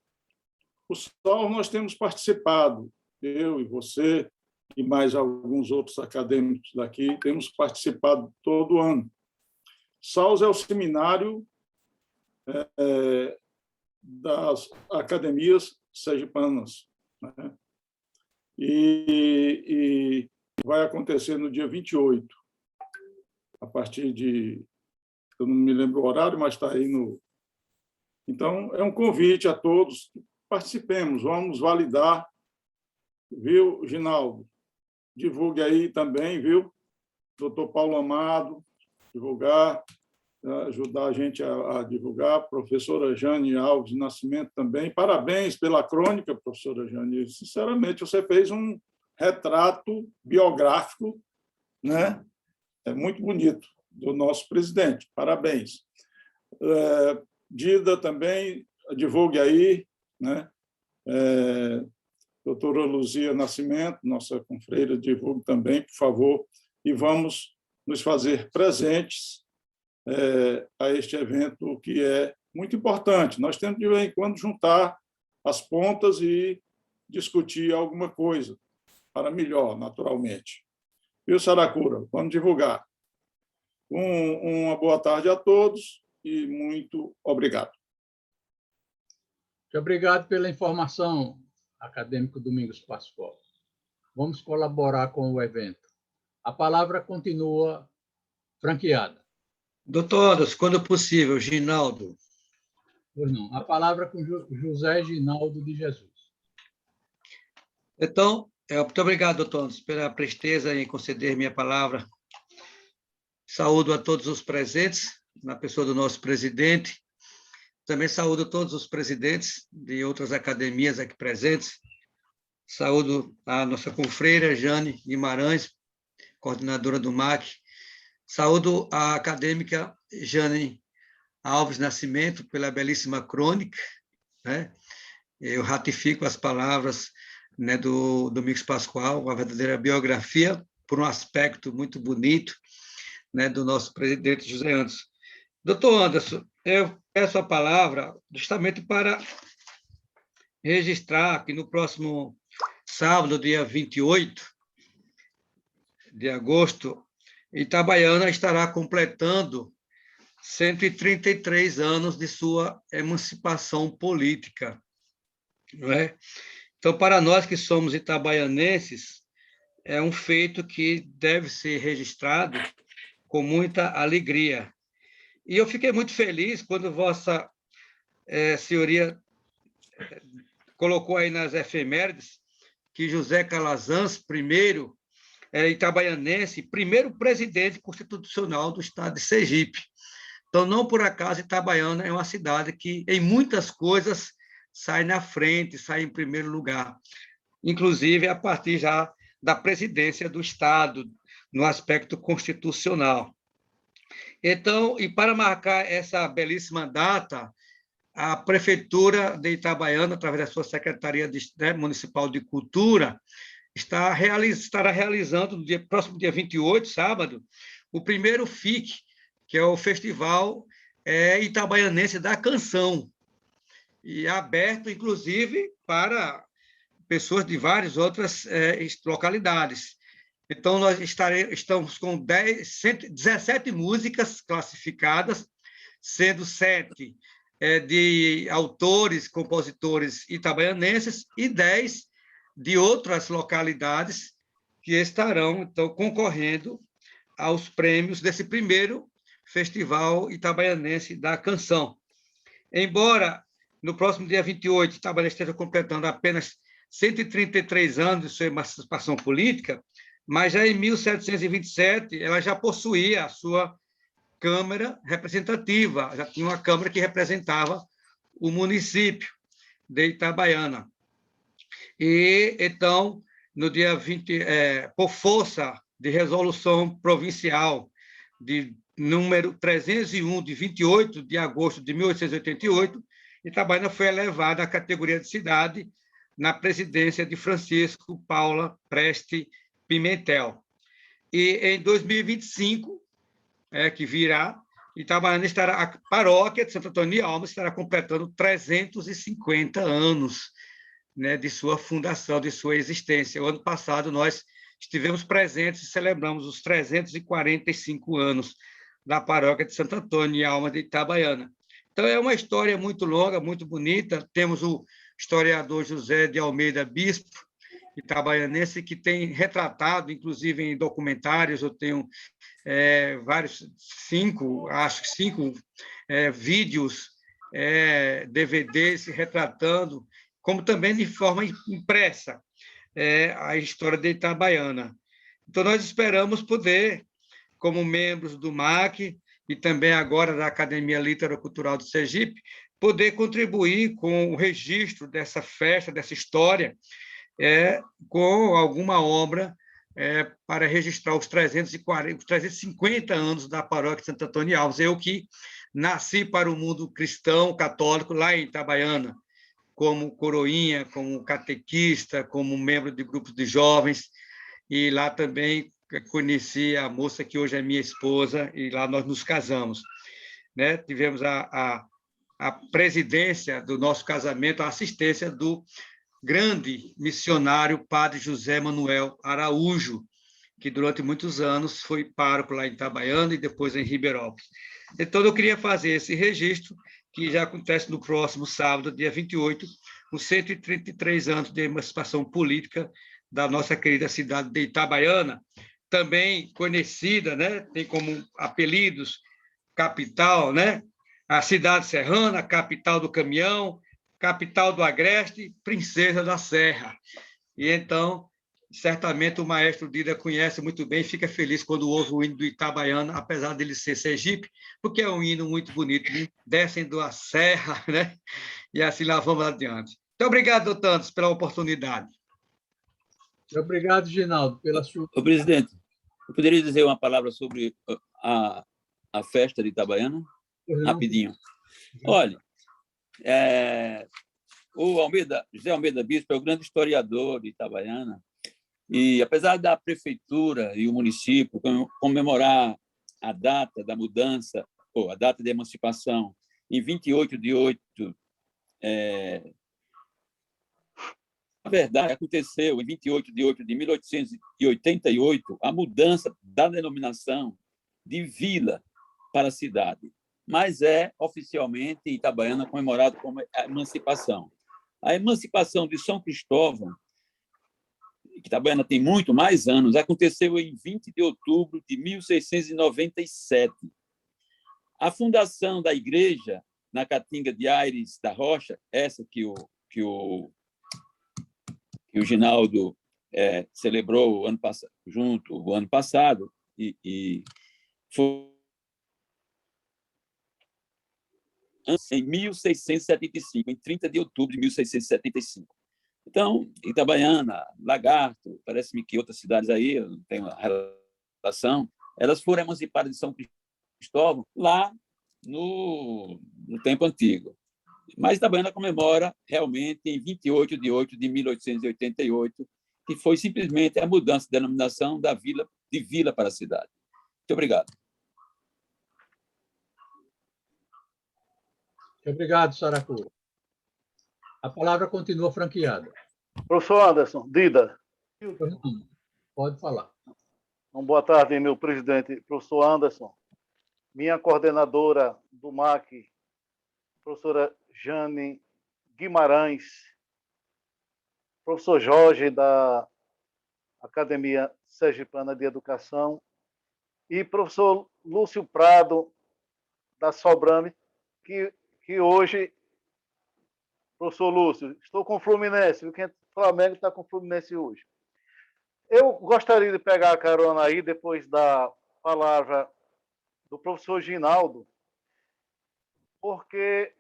O SAUS nós temos participado, eu e você, e mais alguns outros acadêmicos daqui, temos participado todo ano. SAUS é o seminário das academias sergipanas, né? E vai acontecer no dia 28, a partir de... Eu não me lembro o horário, mas está aí no... Então, é um convite a todos, participemos, vamos validar, viu, Ginaldo? Divulgue aí também, viu? Doutor Paulo Amado, divulgar, ajudar a gente a divulgar. Professora Jane Alves Nascimento também. Parabéns pela crônica, professora Jane. Sinceramente, você fez um retrato biográfico, né? É muito bonito, do nosso presidente. Parabéns. Dida também, divulgue aí, né? Doutora Luzia Nascimento, nossa confreira, divulgue também, por favor, e vamos nos fazer presentes a este evento que é muito importante. Nós temos, de vez em quando, juntar as pontas e discutir alguma coisa para melhor, naturalmente. Viu, Saracura? Vamos divulgar. Uma boa tarde a todos e muito obrigado. Muito obrigado pela informação, acadêmico Domingos Pascoal. Vamos colaborar com o evento. A palavra continua franqueada. Doutor Anderson, quando possível, Ginaldo. Pois não. A palavra com José Ginaldo de Jesus. Então, muito obrigado, doutor Anderson, pela presteza em conceder minha palavra. Saúdo a todos os presentes, na pessoa do nosso presidente. Também saúdo todos os presidentes de outras academias aqui presentes. Saúdo a nossa confreira, Jane Guimarães, coordenadora do MAC. Saúdo a acadêmica Jane Alves Nascimento pela belíssima crônica, né? Eu ratifico as palavras, né, do Domingos Pascoal, uma verdadeira biografia, por um aspecto muito bonito, né, do nosso presidente José Anderson. Doutor Anderson, eu peço a palavra justamente para registrar que no próximo sábado, dia 28 de agosto, Itabaiana estará completando 133 anos de sua emancipação política, não é? Então, para nós que somos itabaianenses, é um feito que deve ser registrado com muita alegria. E eu fiquei muito feliz quando Vossa Senhoria colocou aí nas efemérides que José Calazans, primeiro itabaianense, primeiro presidente constitucional do estado de Sergipe. Então, não por acaso, Itabaiana é uma cidade que, em muitas coisas, sai na frente, sai em primeiro lugar, inclusive a partir já da presidência do Estado, no aspecto constitucional. Então, e para marcar essa belíssima data, a Prefeitura de Itabaiana, através da sua Secretaria Municipal de Cultura, estará realizando, no próximo dia 28, sábado, o primeiro FIC, que é o Festival Itabaianense da Canção, e é aberto, inclusive, para pessoas de várias outras localidades. Então, nós estamos com 17 músicas classificadas, sendo 7 de autores, compositores itabaianenses e 10 de outras localidades que estarão, então, concorrendo aos prêmios desse primeiro Festival Itabaianense da Canção. Embora, no próximo dia 28, Itabaiana esteja completando apenas 133 anos de sua emancipação política, mas já em 1727 ela já possuía a sua Câmara representativa, já tinha uma Câmara que representava o município de Itabaiana. E, então, no dia 20, por força de resolução provincial de número 301, de 28 de agosto de 1888, Itabaiana foi elevada à categoria de cidade na presidência de Francisco Paula Preste Pimentel. E em 2025, que virá, Itabaiana estará, a paróquia de Santo Antônio de Almas estará completando 350 anos, né, de sua fundação, de sua existência. O ano passado, nós estivemos presentes e celebramos os 345 anos da paróquia de Santo Antônio de Almas de Itabaiana. Então, é uma história muito longa, muito bonita. Temos o historiador José de Almeida Bispo, itabaianense, que tem retratado, inclusive em documentários, eu tenho vários, 5 vídeos, DVDs retratando, como também de forma impressa, a história de Itabaiana. Então, nós esperamos poder, como membros do MAC e também agora da Academia Literacultural do Sergipe, poder contribuir com o registro dessa festa, dessa história, com alguma obra para registrar os 350 anos da paróquia de Santo Antônio de Almas. Eu que nasci para o mundo cristão, católico, lá em Itabaiana, como coroinha, como catequista, como membro de grupos de jovens, e lá também conheci a moça que hoje é minha esposa, e lá nós nos casamos, né? Tivemos a presidência do nosso casamento, a assistência do grande missionário Padre José Manuel Araújo, que durante muitos anos foi pároco lá em Itabaiana e depois em Ribeirópolis. Então, eu queria fazer esse registro, que já acontece no próximo sábado, dia 28, os 133 anos de emancipação política da nossa querida cidade de Itabaiana, também conhecida, né? Tem como apelidos capital, né? A cidade serrana, capital do caminhão, capital do agreste, princesa da serra. E então, certamente o maestro Dida conhece muito bem, fica feliz quando ouve o hino do Itabaiana, apesar dele ser Sergipe, porque é um hino muito bonito, né? Descendo a serra, né? E assim lá vamos adiante. Muito obrigado, doutor Anderson, pela oportunidade. Obrigado, Ginaldo, pela sua... Ô, presidente, eu poderia dizer uma palavra sobre a festa de Itabaiana? Rapidinho. Olha, o José Almeida Bispo é o grande historiador de Itabaiana, e apesar da prefeitura e o município comemorar a data da mudança, ou a data de emancipação, em 28/8, na verdade, aconteceu em 28/8 de 1888 a mudança da denominação de vila para cidade, mas é oficialmente em Itabaiana comemorado como a emancipação. A emancipação de São Cristóvão, que Itabaiana tem muito mais anos, aconteceu em 20 de outubro de 1697. A fundação da igreja na Caatinga de Aires da Rocha, essa que o Ginaldo celebrou o ano passado, e foi em 1675, em 30 de outubro de 1675. Então, Itabaiana, Lagarto, parece-me que outras cidades aí, eu não tenho relação, elas foram emancipadas de São Cristóvão lá no tempo antigo. Mas Itabaiana comemora realmente em 28/8 de 1888, que foi simplesmente a mudança de denominação da vila, de vila para a cidade. Muito obrigado. Muito obrigado, Saracura. A palavra continua franqueada. Professor Anderson, Dida. Pode falar. Boa tarde, meu presidente, professor Anderson. Minha coordenadora do MAC, professora Jane Guimarães, professor Jorge, da Academia Sergipana de Educação, e professor Lúcio Prado, da Sobrame, que hoje... Professor Lúcio, estou com o Fluminense, o Flamengo está com o Fluminense hoje. Eu gostaria de pegar a carona aí, depois da palavra do professor Ginaldo, porque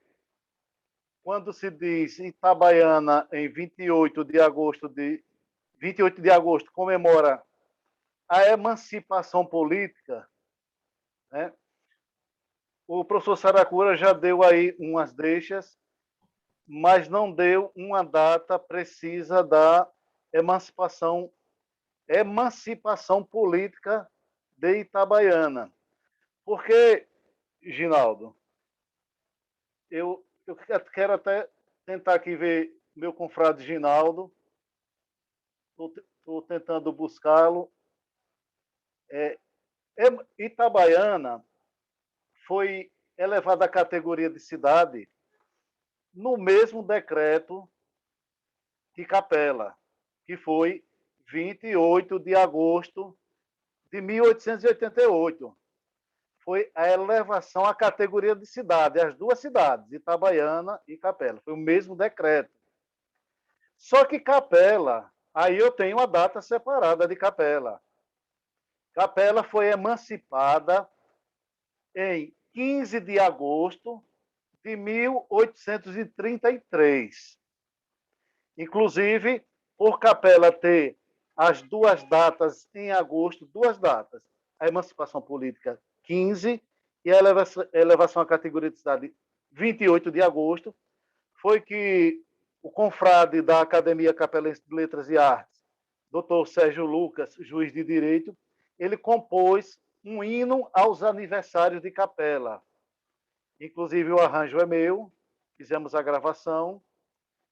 quando se diz Itabaiana, em 28 de agosto comemora a emancipação política, né? O professor Saracura já deu aí umas deixas, mas não deu uma data precisa da emancipação política de Itabaiana. Porque, Ginaldo, eu quero até tentar aqui ver meu confrade Ginaldo, estou tentando buscá-lo. Itabaiana foi elevada à categoria de cidade no mesmo decreto que Capela, que foi 28 de agosto de 1888. Foi a elevação à categoria de cidade, as duas cidades, Itabaiana e Capela. Foi o mesmo decreto. Só que Capela, aí eu tenho a data separada de Capela. Capela foi emancipada em 15 de agosto de 1833. Inclusive, por Capela ter as duas datas em agosto, duas datas, a emancipação política 15 e a elevação à categoria de cidade 28 de agosto, foi que o confrade da Academia Capelense de Letras e Artes, Dr. Sérgio Lucas, juiz de direito, ele compôs um hino aos aniversários de Capela. Inclusive, o arranjo é meu, fizemos a gravação,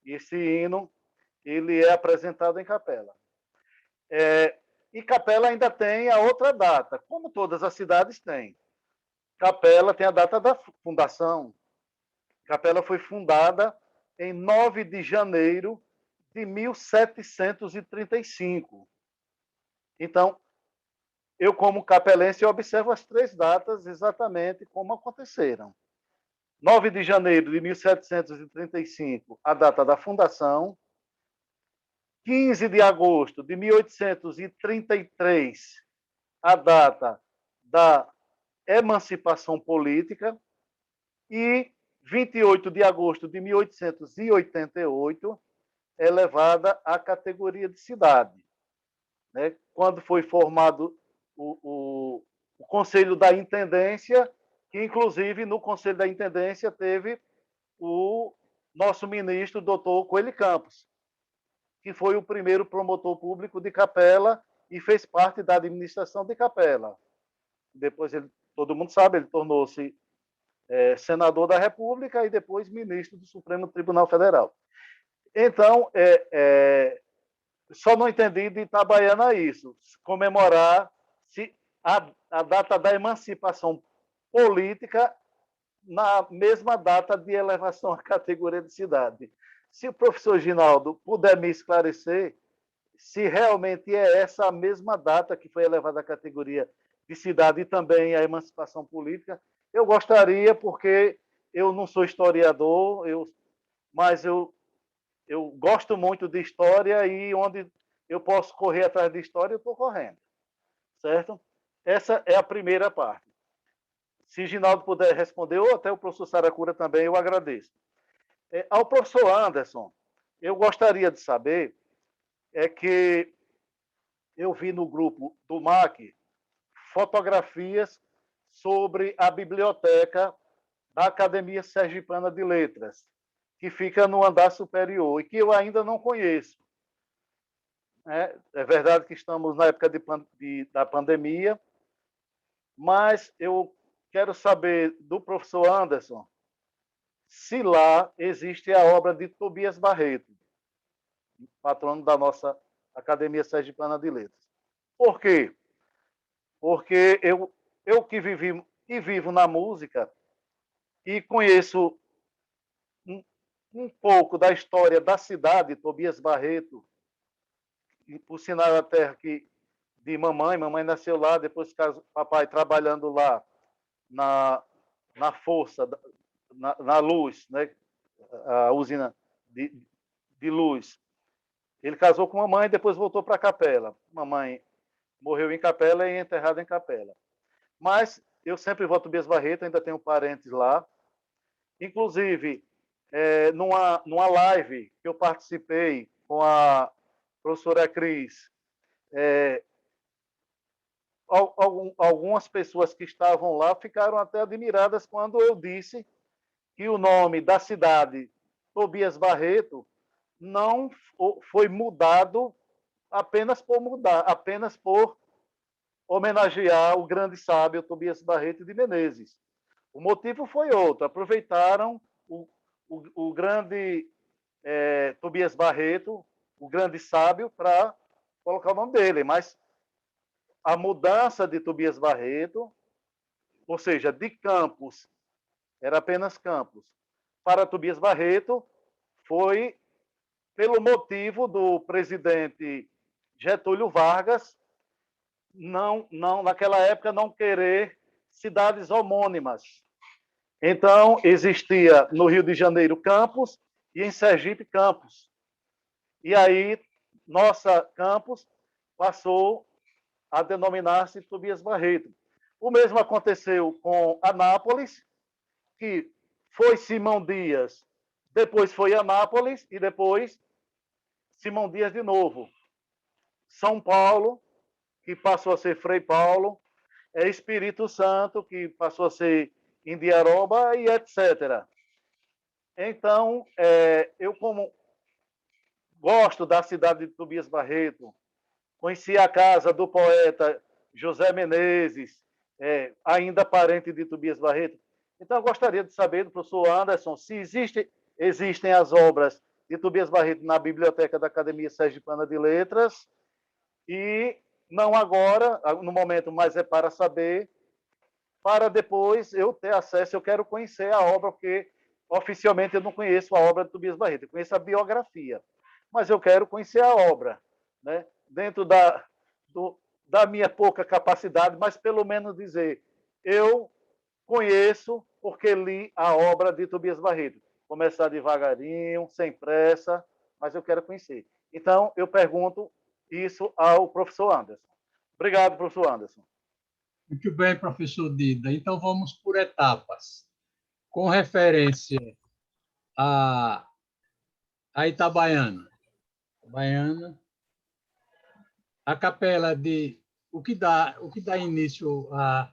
e esse hino ele é apresentado em Capela. E Capela ainda tem a outra data, como todas as cidades têm. Capela tem a data da fundação. Capela foi fundada em 9 de janeiro de 1735. Então, eu, como capelense, observo as três datas exatamente como aconteceram. 9 de janeiro de 1735, a data da fundação. 15 de agosto de 1833, a data da emancipação política. E 28 de agosto de 1888, elevada à categoria de cidade. né? Quando foi formado o Conselho da Intendência, que, inclusive, no Conselho da Intendência teve o nosso ministro, doutor Coelho Campos, que foi o primeiro promotor público de Capela e fez parte da administração de Capela. Depois, todo mundo sabe, ele tornou-se senador da República e depois ministro do Supremo Tribunal Federal. Então, só não entendi de Itabaiana isso, comemorar a data da emancipação política na mesma data de elevação à categoria de cidade. Se o professor Ginaldo puder me esclarecer se realmente é essa a mesma data que foi elevada à categoria de cidade e também a emancipação política, eu gostaria, porque eu não sou historiador, mas eu gosto muito de história e onde eu posso correr atrás de história, eu estou correndo. Certo? Essa é a primeira parte. Se Ginaldo puder responder, ou até o professor Saracura também, eu agradeço. Ao professor Anderson, eu gostaria de saber que eu vi no grupo do MAC fotografias sobre a biblioteca da Academia Sergipana de Letras, que fica no andar superior e que eu ainda não conheço. É verdade que estamos na época da pandemia, mas eu quero saber do professor Anderson se lá existe a obra de Tobias Barreto, patrono da nossa Academia Sergipana de Letras. Por quê? Porque eu que vivi e vivo na música e conheço um pouco da história da cidade, Tobias Barreto, e por sinal a terra de mamãe nasceu lá, depois papai trabalhando lá na força, na luz, né? A usina de luz. Ele casou com mamãe e depois voltou para Capela. Mamãe morreu em Capela e enterrada em Capela. Mas eu sempre vou a Tobias Barreto, ainda tenho parentes lá. Inclusive, numa live que eu participei com a professora Cris, algumas pessoas que estavam lá ficaram até admiradas quando eu disse que o nome da cidade, Tobias Barreto, não foi mudado apenas por homenagear o grande sábio Tobias Barreto de Menezes. O motivo foi outro. Aproveitaram o grande Tobias Barreto, o grande sábio, para colocar o nome dele. Mas a mudança de Tobias Barreto, ou seja, de Campos, era apenas Campos, para Tobias Barreto, foi pelo motivo do presidente Getúlio Vargas naquela época não querer cidades homônimas. Então, existia no Rio de Janeiro Campos e em Sergipe Campos. E aí, nossa Campos passou a denominar-se Tobias Barreto. O mesmo aconteceu com Anápolis, que foi Simão Dias, depois foi Anápolis e depois Simão Dias de novo. São Paulo, que passou a ser Frei Paulo, Espírito Santo, que passou a ser Indiaroba e etc. Então, eu como gosto da cidade de Tobias Barreto, conheci a casa do poeta José Menezes, ainda parente de Tobias Barreto. Então, eu gostaria de saber do professor Anderson se existem as obras de Tobias Barreto na biblioteca da Academia Sergipana de Letras, e não agora, no momento, mas é para saber, para depois eu ter acesso. Eu quero conhecer a obra, porque oficialmente eu não conheço a obra de Tobias Barreto, eu conheço a biografia, mas eu quero conhecer a obra, né? Dentro da minha pouca capacidade, mas pelo menos dizer, eu conheço porque li a obra de Tobias Barreto. Começar devagarinho, sem pressa, mas eu quero conhecer. Então, eu pergunto isso ao professor Anderson. Obrigado, professor Anderson. Muito bem, professor Dida. Então, vamos por etapas. Com referência a Itabaiana. a capela de o que dá início à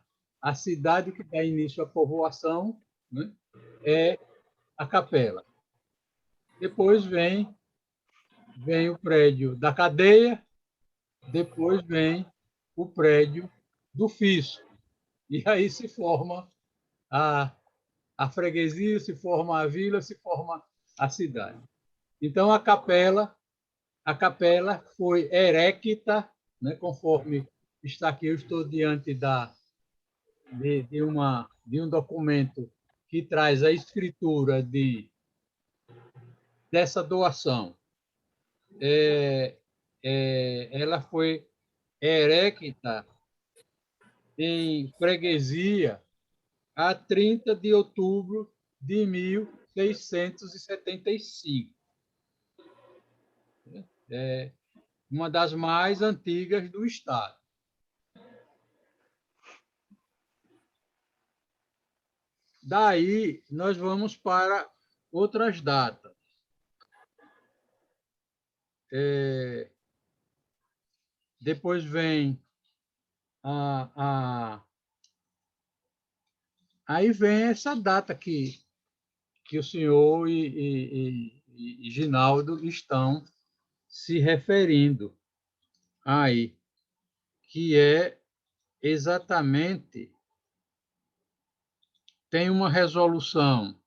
cidade, o que dá início à povoação, né, é a capela. Depois vem o prédio da cadeia, depois vem o prédio do fisco. E aí se forma a freguesia, se forma a vila, se forma a cidade. Então, a capela foi erecta, né, conforme está aqui, eu estou diante de um documento que traz a escritura dessa doação. Ela foi erecta em freguesia a 30 de outubro de 1675. É uma das mais antigas do Estado. Daí, nós vamos para outras datas. Depois vem aí vem essa data que o senhor e Ginaldo estão se referindo aí, que é exatamente, tem uma resolução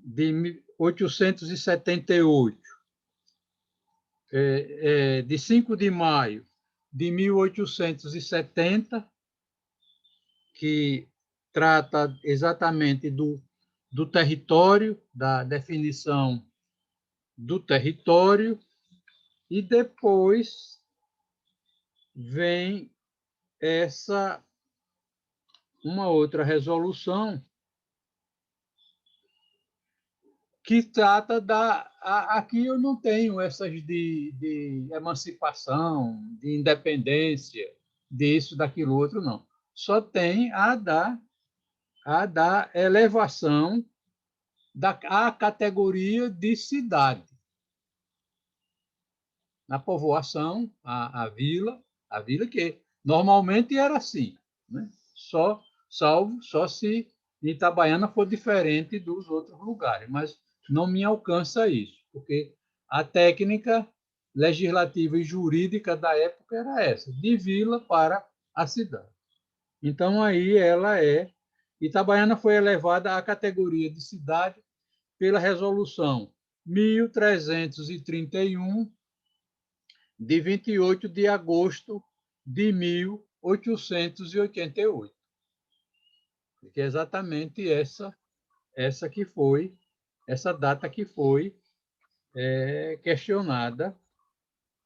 de 1878, de 5 de maio de 1870, que trata exatamente do território, da definição do território, e depois vem uma outra resolução que trata aqui eu não tenho essas de emancipação, de independência, disso, daquilo outro, não. Só tem a da elevação à categoria de cidade. Na povoação, a vila que normalmente era assim, né? Só se Itabaiana for diferente dos outros lugares, mas não me alcança isso, porque a técnica legislativa e jurídica da época era essa, de vila para a cidade. Então, aí Itabaiana foi elevada à categoria de cidade pela resolução 1331, de 28 de agosto de 1888. Que é exatamente essa data que foi questionada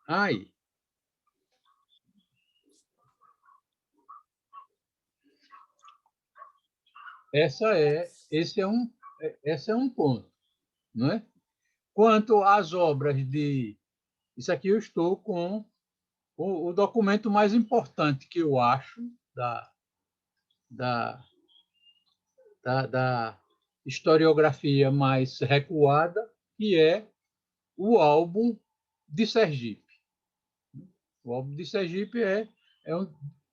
aí. Esse é um ponto, não é? Quanto às obras isso aqui eu estou com o documento mais importante que eu acho da historiografia mais recuada, que é o álbum de Sergipe. O álbum de Sergipe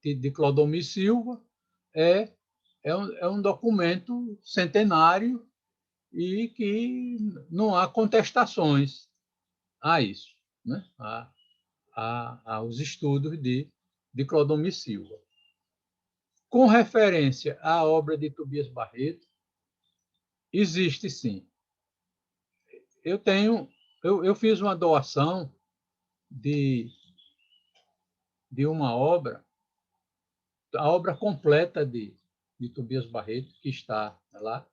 de Clodomir Silva, é um documento centenário e que não há contestações a isso, né? Aos estudos de Clodomir Silva. Com referência à obra de Tobias Barreto, existe sim. Eu fiz uma doação de uma obra, a obra completa de Tobias Barreto, que está lá,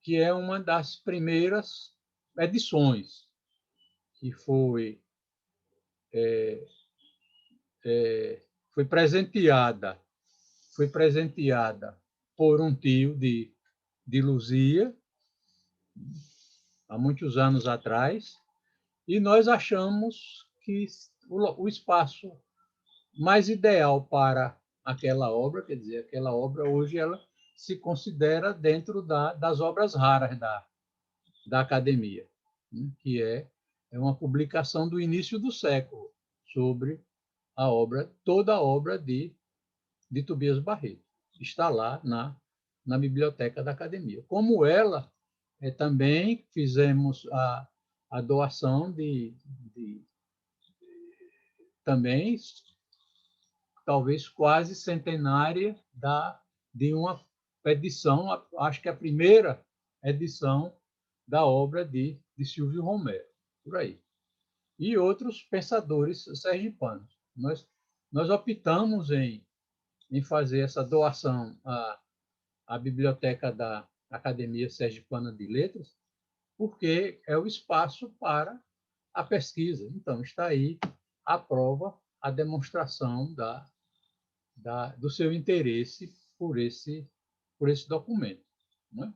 que é uma das primeiras edições, que foi presenteada por um tio de Luzia, há muitos anos atrás, e nós achamos que o espaço mais ideal para aquela obra, quer dizer, aquela obra hoje ela se considera dentro das obras raras da academia, né? Que é é uma publicação do início do século sobre a obra, toda a obra de Tobias Barreto. Está lá na biblioteca da academia. Como ela, também fizemos a doação de também talvez quase centenária de uma edição, acho que a primeira edição da obra de Silvio Romero, por aí. E outros pensadores sergipanos. Nós optamos em fazer essa doação à biblioteca da Academia Sergipana de Letras, porque é o espaço para a pesquisa. Então, está aí a prova, a demonstração do seu interesse por esse documento. Não é?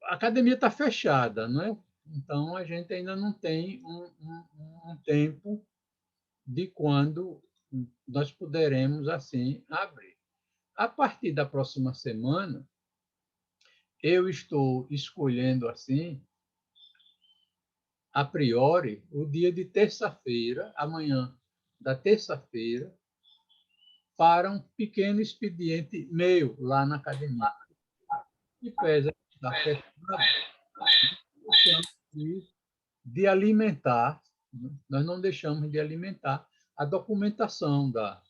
A academia está fechada, não é? Então, a gente ainda não tem um tempo de quando nós poderemos, assim, abrir. A partir da próxima semana, eu estou escolhendo, assim, a priori, o dia de terça-feira, amanhã da terça-feira, para um pequeno expediente meu lá na academia. E pese a estar fechado, de alimentar, nós não deixamos de alimentar a documentação da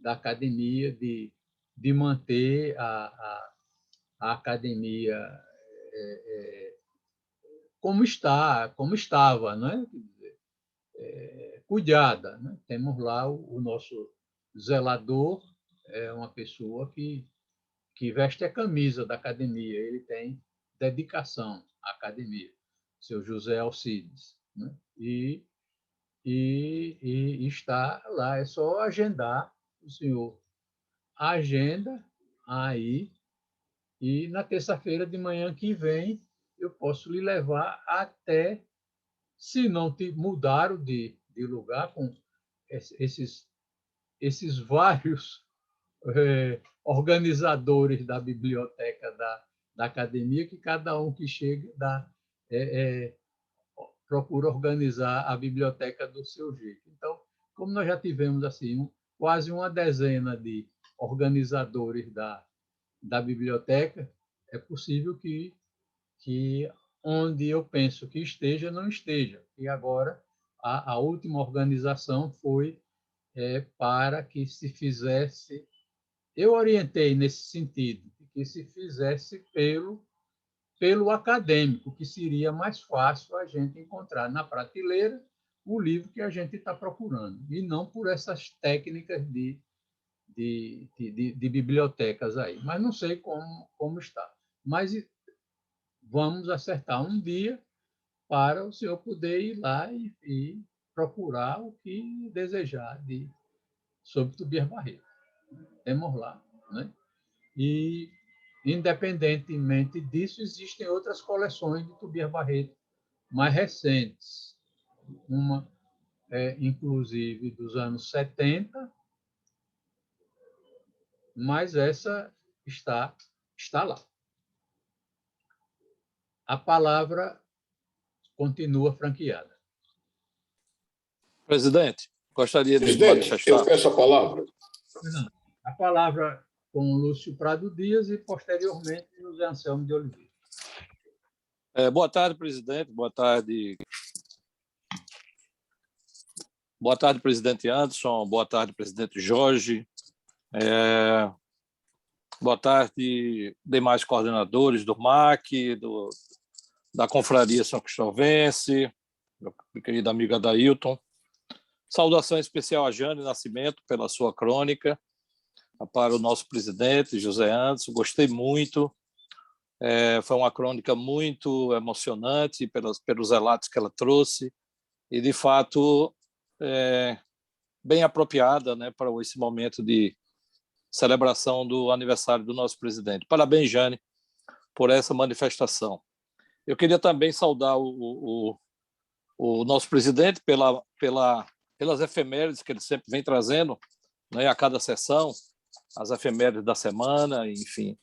academia, de manter a academia como estava, né? Cuidada. Né? Temos lá o nosso zelador, é uma pessoa que veste a camisa da academia, ele tem dedicação à academia, seu José Alcides. Né? E está lá, é só agendar, o senhor agenda aí, e na terça-feira de manhã que vem eu posso lhe levar até, se não mudaram de lugar, com esses vários organizadores da biblioteca da academia, que cada um que chega procura organizar a biblioteca do seu jeito. Então, como nós já tivemos assim quase uma dezena de organizadores da biblioteca, é possível que onde eu penso que esteja, não esteja. E agora, a última organização foi para que se fizesse, eu orientei nesse sentido, que se fizesse pelo acadêmico, que seria mais fácil a gente encontrar na prateleira o livro que a gente está procurando, e não por essas técnicas de bibliotecas aí. Mas não sei como está. Mas vamos acertar um dia para o senhor poder ir lá e procurar o que desejar sobre Tobias Barreto. Temos lá. Né? E, independentemente disso, existem outras coleções de Tobias Barreto mais recentes. Uma, inclusive, dos anos 70, mas essa está lá. A palavra continua franqueada. Presidente, gostaria de manifestar. Eu peço a palavra. Não, a palavra com Lúcio Prado Dias e, posteriormente, José Anselmo de Oliveira. Boa tarde, presidente. Boa tarde. Boa tarde, presidente Anderson. Boa tarde, presidente Jorge. Boa tarde, demais coordenadores do MAC, da Confraria São Cristóvense, meu querido amigo Adailton. Saudação especial a Jane Nascimento pela sua crônica, para o nosso presidente, José Anderson. Gostei muito. Foi uma crônica muito emocionante pelos relatos que ela trouxe e, de fato, bem apropriada, né, para esse momento de celebração do aniversário do nosso presidente. Parabéns, Jane, por essa manifestação. Eu queria também saudar o nosso presidente pelas efemérides que ele sempre vem trazendo, né, a cada sessão, as efemérides da semana, enfim.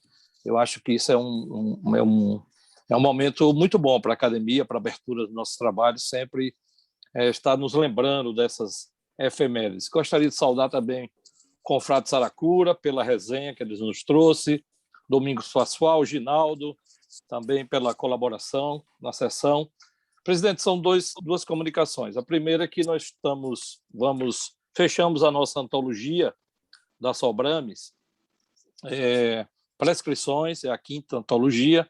Eu acho que isso é É um momento muito bom para a academia, para a abertura dos nossos trabalhos, sempre está nos lembrando dessas efemérides. Gostaria de saudar também o Confrade Saracura pela resenha que eles nos trouxe, Domingos Pascoal, Ginaldo, também pela colaboração na sessão. Presidente, são duas comunicações. A primeira é que nós fechamos a nossa antologia da Sobrames, Prescrições, é a 5ª antologia,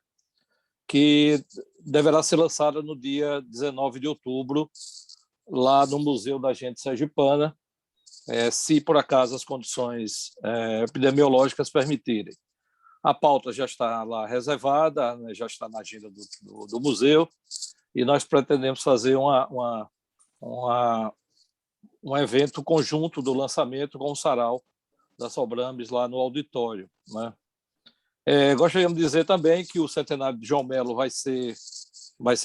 que deverá ser lançada no dia 19 de outubro, lá no Museu da Gente Sergipana, se por acaso as condições epidemiológicas permitirem. A pauta já está lá reservada, né, já está na agenda do museu, e nós pretendemos fazer um evento conjunto do lançamento com o sarau da Sobrames lá no auditório, né? Gostaríamos de dizer também que o centenário de João Melo vai ser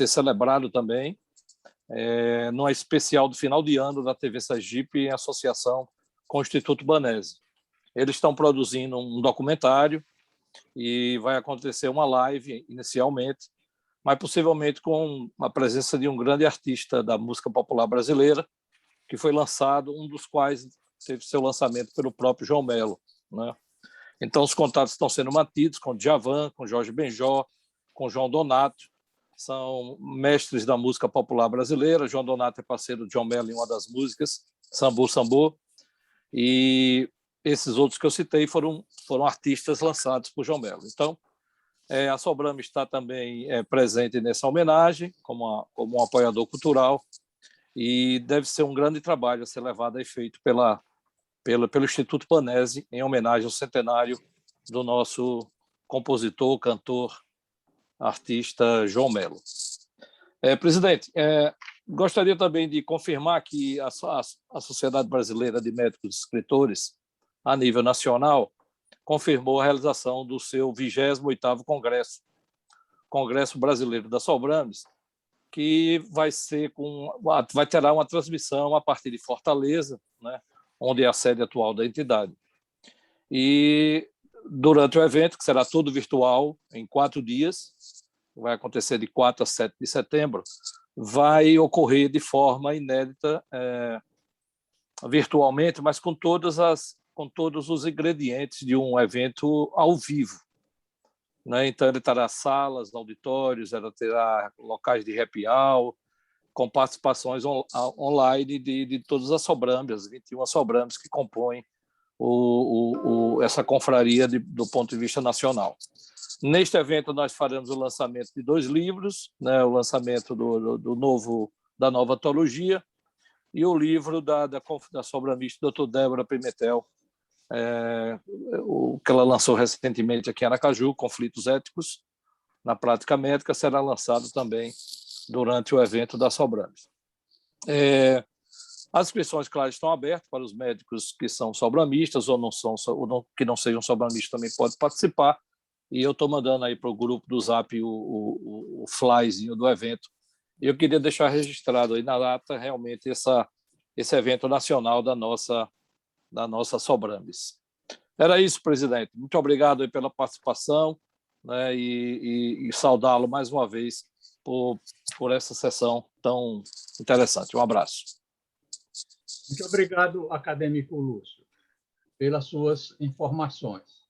celebrado também numa especial do final de ano da TV Sergipe em associação com o Instituto Banese. Eles estão produzindo um documentário e vai acontecer uma live inicialmente, mas possivelmente com a presença de um grande artista da música popular brasileira, que foi lançado, um dos quais teve seu lançamento pelo próprio João Melo, né? Então, os contatos estão sendo mantidos com Djavan, com Jorge Benjó, com João Donato, são mestres da música popular brasileira. João Donato é parceiro de João Melo em uma das músicas, Sambu Sambu, e esses outros que eu citei foram artistas lançados por João Melo. Então, a Sobrama está também presente nessa homenagem, como um apoiador cultural, e deve ser um grande trabalho a ser levado a efeito pelo Instituto Banese, em homenagem ao centenário do nosso compositor, cantor, artista João Melo. Presidente, gostaria também de confirmar que a Sociedade Brasileira de Médicos e Escritores, a nível nacional, confirmou a realização do seu 28º Congresso Brasileiro da Sobrames, que vai terá uma transmissão a partir de Fortaleza, né, onde é a sede atual da entidade. E durante o evento, que será todo virtual, em 4 dias, vai acontecer de 4 a 7 de setembro, vai ocorrer de forma inédita, virtualmente, mas com todos os ingredientes de um evento ao vivo, né? Então, ele terá salas, auditórios, ela terá locais de happy hour, com participações online de todas as Sobrames, as 21 Sobrames que compõem essa confraria do ponto de vista nacional. Neste evento, nós faremos o lançamento de 2 livros, né, o lançamento da nova antologia e o livro da sobramista Dr. Débora Pimentel, que ela lançou recentemente aqui em Aracaju, Conflitos Éticos na Prática Médica, será lançado também durante o evento da Sobrames. As inscrições, claro, estão abertas para os médicos que são sobramistas que não sejam sobramistas também podem participar, e eu estou mandando aí para o grupo do Zap o flyzinho do evento. E eu queria deixar registrado aí na data realmente esse evento nacional da nossa Sobrames. Era isso, presidente. Muito obrigado aí pela participação, né, e saudá-lo mais uma vez por essa sessão tão interessante. Um abraço. Muito obrigado, acadêmico Lúcio, pelas suas informações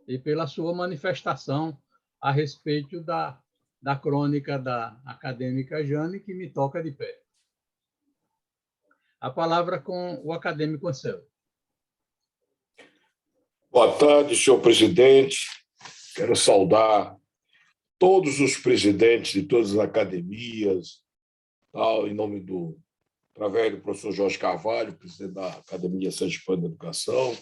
e pela sua manifestação a respeito da crônica da acadêmica Jane, que me toca de perto. A palavra com o acadêmico Anselmo. Boa tarde, senhor presidente. Quero saudar todos os presidentes de todas as academias, em nome através do professor Jorge Carvalho, presidente da Academia Sergipana de Educação,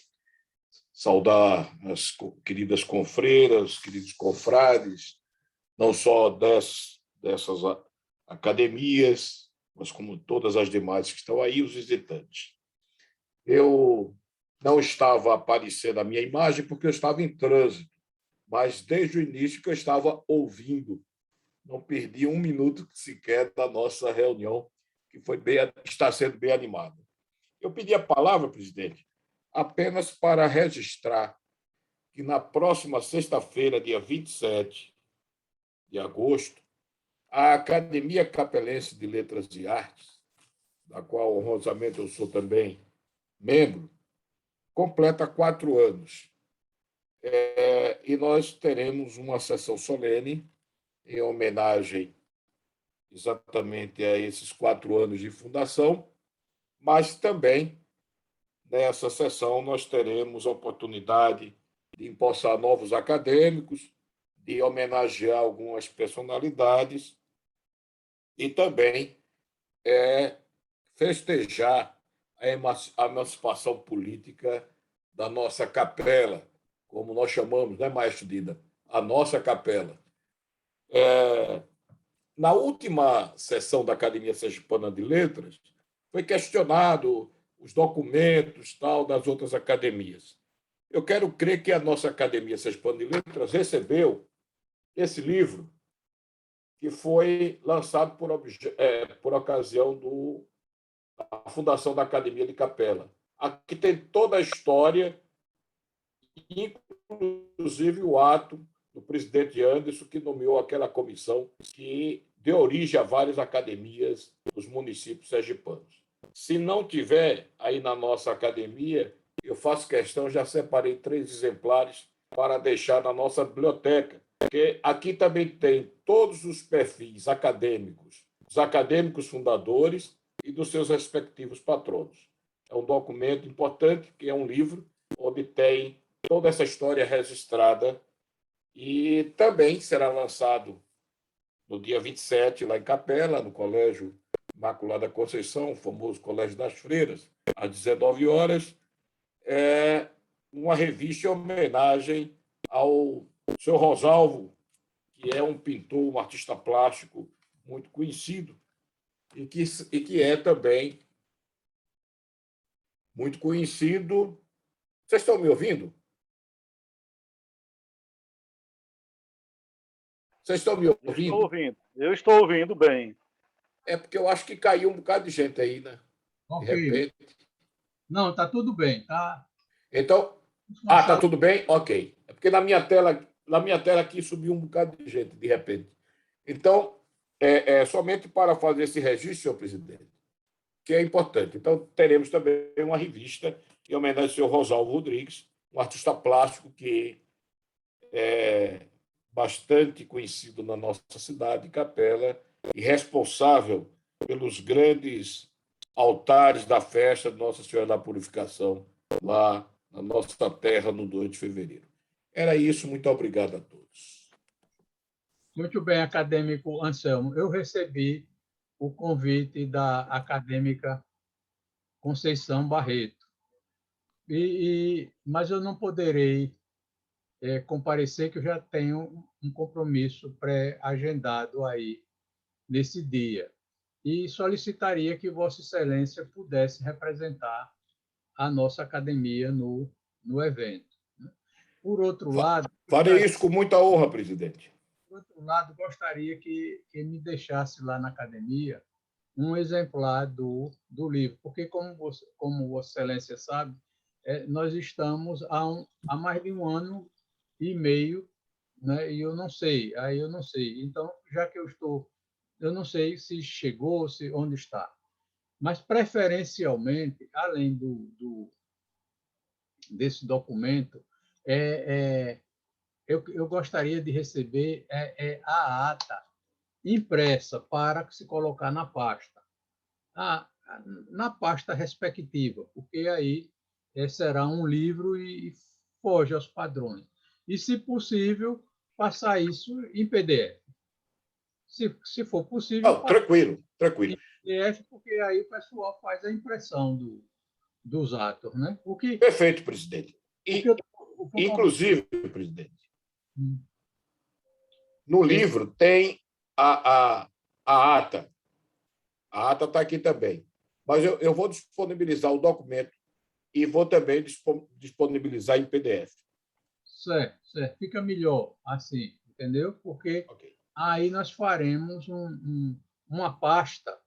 saudar as queridas confreiras, queridos confrades, não só dessas academias, mas como todas as demais que estão aí, os visitantes. Eu não estava aparecendo a minha imagem porque eu estava em trânsito, mas desde o início que eu estava ouvindo, não perdi 1 minuto sequer da nossa reunião, que está sendo bem animada. Eu pedi a palavra, presidente, apenas para registrar que na próxima sexta-feira, dia 27, de agosto, a Academia Capelense de Letras e Artes, da qual honrosamente eu sou também membro, completa 4 anos. E nós teremos uma sessão solene em homenagem exatamente a esses 4 anos de fundação, mas também nessa sessão nós teremos a oportunidade de empossar novos acadêmicos, de homenagear algumas personalidades e também festejar a emancipação política da nossa capela, como nós chamamos, né, Maestro Dida? A nossa capela. Na última sessão da Academia Sergipana de Letras, foi questionado os documentos tal das outras academias. Eu quero crer que a nossa Academia Sergipana de Letras recebeu esse livro, que foi lançado por ocasião da fundação da Academia de Capela. Aqui tem toda a história, inclusive o ato do presidente Anderson, que nomeou aquela comissão que deu origem a várias academias dos municípios sergipanos. Se não tiver aí na nossa academia, eu faço questão, já separei 3 exemplares para deixar na nossa biblioteca, porque aqui também tem todos os perfis acadêmicos, os acadêmicos fundadores e dos seus respectivos patronos. É um documento importante, que é um livro onde tem toda essa história registrada, e também será lançado no dia 27, lá em Capela, no Colégio Imaculada Conceição, o famoso Colégio das Freiras, às 19 horas, uma revista em homenagem ao seu Rosalvo, que é um pintor, um artista plástico muito conhecido e que é também muito conhecido. Vocês estão me ouvindo? Vocês estão me ouvindo? Eu estou ouvindo bem. É porque eu acho que caiu um bocado de gente aí, né? De Ok. repente. Não, está tudo bem. Tá. Então, tá tudo bem? Ok. É porque na minha tela aqui subiu um bocado de gente, de repente. Então, somente para fazer esse registro, senhor presidente, que é importante. Então, teremos também uma revista em homenagem ao senhor Rosalvo Rodrigues, um artista plástico que é bastante conhecido na nossa cidade, Capela, e responsável pelos grandes altares da festa de Nossa Senhora da Purificação, lá na nossa terra, no 2 de fevereiro. Era isso, muito obrigado a todos. Muito bem, acadêmico Anselmo. Eu recebi o convite da acadêmica Conceição Barreto, mas eu não poderei comparecer, que eu já tenho um compromisso pré-agendado aí nesse dia. E solicitaria que Vossa Excelência pudesse representar a nossa academia no evento. Por outro lado... Farei isso com muita honra, presidente. Por outro lado, gostaria que me deixasse lá na academia um exemplar do livro, porque, como Vossa Excelência sabe, nós estamos há mais de 1 ano e meio, né? E eu não sei. Então, já que eu não sei se chegou, onde está. Mas, preferencialmente, além desse documento, eu gostaria de receber a ata impressa para se colocar na pasta, na pasta respectiva, porque aí será um livro e foge aos padrões. E, se possível, passar isso em PDF. Se for possível, tranquilo. Em PDF, porque aí o pessoal faz a impressão dos atos, né? Perfeito, presidente. Inclusive, presidente, no livro tem a ata. A ata está aqui também. Mas eu vou disponibilizar o documento e vou também disponibilizar em PDF. Certo. Fica melhor assim, entendeu? Porque aí nós faremos uma pasta.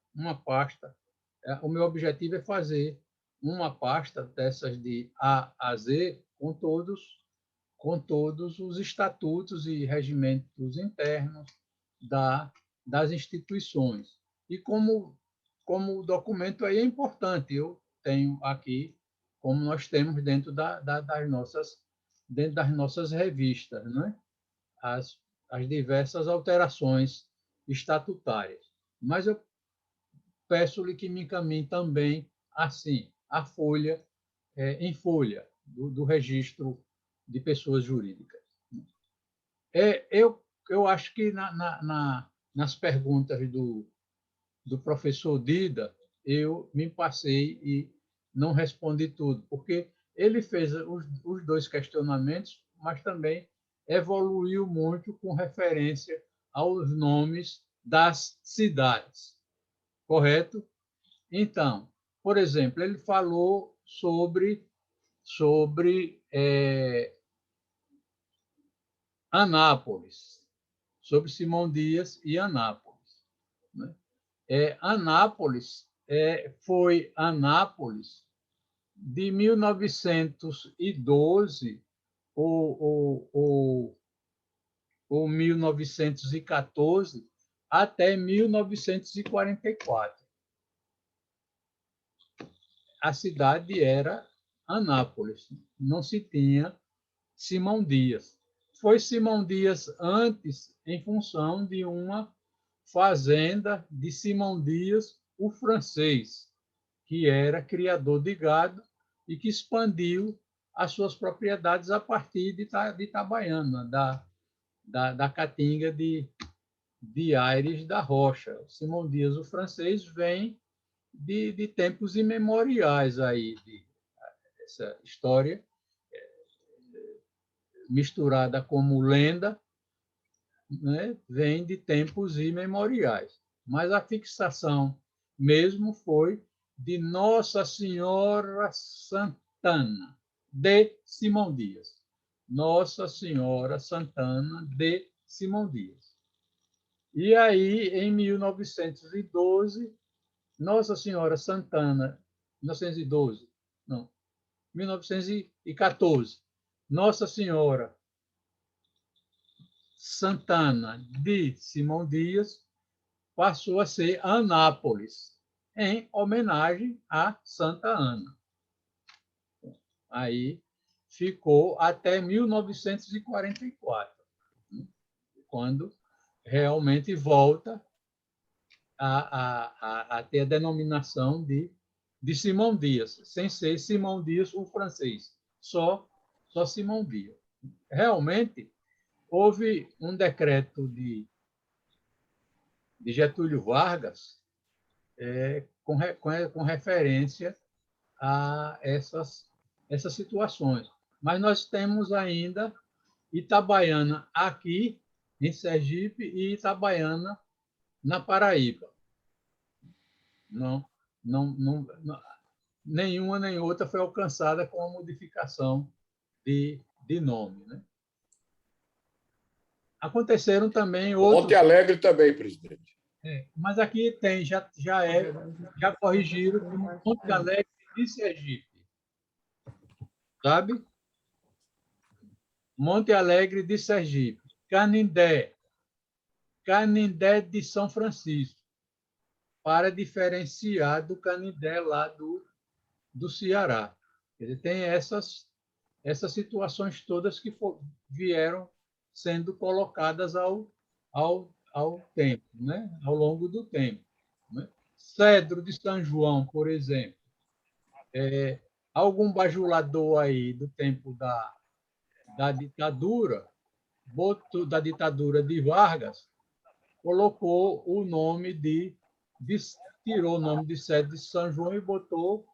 O meu objetivo é fazer uma pasta dessas de A a Z com todos os estatutos e regimentos internos, das instituições. E como o documento aí é importante, eu tenho aqui, como nós temos dentro das nossas revistas, né? as diversas alterações estatutárias. Mas eu peço-lhe que me encaminhe também, assim, a folha, em folha, do registro de pessoas jurídicas. Eu acho que nas perguntas do professor Dida, eu me passei e não respondi tudo, porque ele fez os dois questionamentos, mas também evoluiu muito com referência aos nomes das cidades, correto? Então, por exemplo, ele falou sobre Anápolis, sobre Simão Dias e Anápolis, né? Anápolis foi Anápolis de 1912 ou 1914 até 1944. A cidade era Anápolis, não se tinha Simão Dias. Foi Simão Dias antes, em função de uma fazenda de Simão Dias, o francês, que era criador de gado e que expandiu as suas propriedades a partir de Itabaiana, da caatinga de Aires da Rocha. Simão Dias, o francês, vem de tempos imemoriais aí, essa história misturada como lenda, né, vem de tempos imemoriais. Mas a fixação mesmo foi de Nossa Senhora Santana de Simão Dias. Nossa Senhora Santana de Simão Dias. E aí, em 1912, Nossa Senhora Santana, 1912, não, 1914, Nossa Senhora Santana de Simão Dias passou a ser Anápolis, em homenagem a Santa Ana. Aí ficou até 1944, quando realmente volta a ter a denominação de Simão Dias, sem ser Simão Dias o francês, só Simão Dias. Realmente, houve um decreto de Getúlio Vargas com referência a essas situações. Mas nós temos ainda Itabaiana aqui, em Sergipe, e Itabaiana na Paraíba. Nenhuma nem outra foi alcançada com a modificação de nome, né? Aconteceram também outros... Monte Alegre também, presidente. Mas aqui tem, já corrigiram Monte Alegre de Sergipe. Sabe? Monte Alegre de Sergipe. Canindé de São Francisco, para diferenciar do Canindé lá do Ceará. Ele tem essas situações todas que vieram sendo colocadas ao tempo, né? Ao longo do tempo, né? Cedro de São João, por exemplo. Algum bajulador aí do tempo da ditadura, da ditadura de Vargas, colocou o nome tirou o nome de Cedro de São João e botou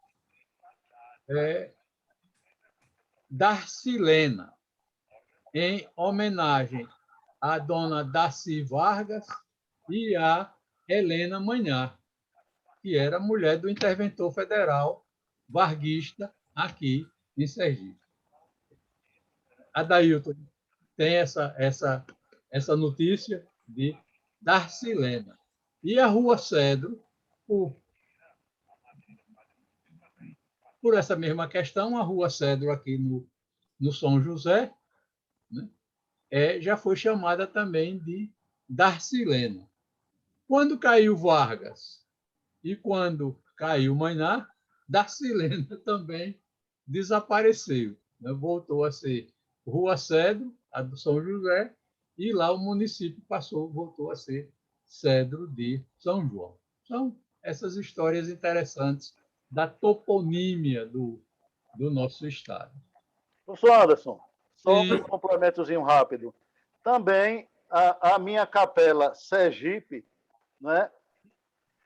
Darcilena, em homenagem à dona Darcy Vargas e à Helena Magnart, que era mulher do interventor federal varguista aqui em Sergipe. Adailton tem essa notícia de Darcilena. E a Rua Cedro, por essa mesma questão, a Rua Cedro aqui no São José, né, já foi chamada também de Darcilena. Quando caiu Vargas e quando caiu Mayná, Darcilena também desapareceu, né? Voltou a ser Rua Cedro, a do São José, e lá o município voltou a ser Cedro de São João. São essas histórias interessantes da toponímia do nosso estado. Professor Anderson, só Sim. um complementozinho rápido. Também a minha capela Sergipe, né?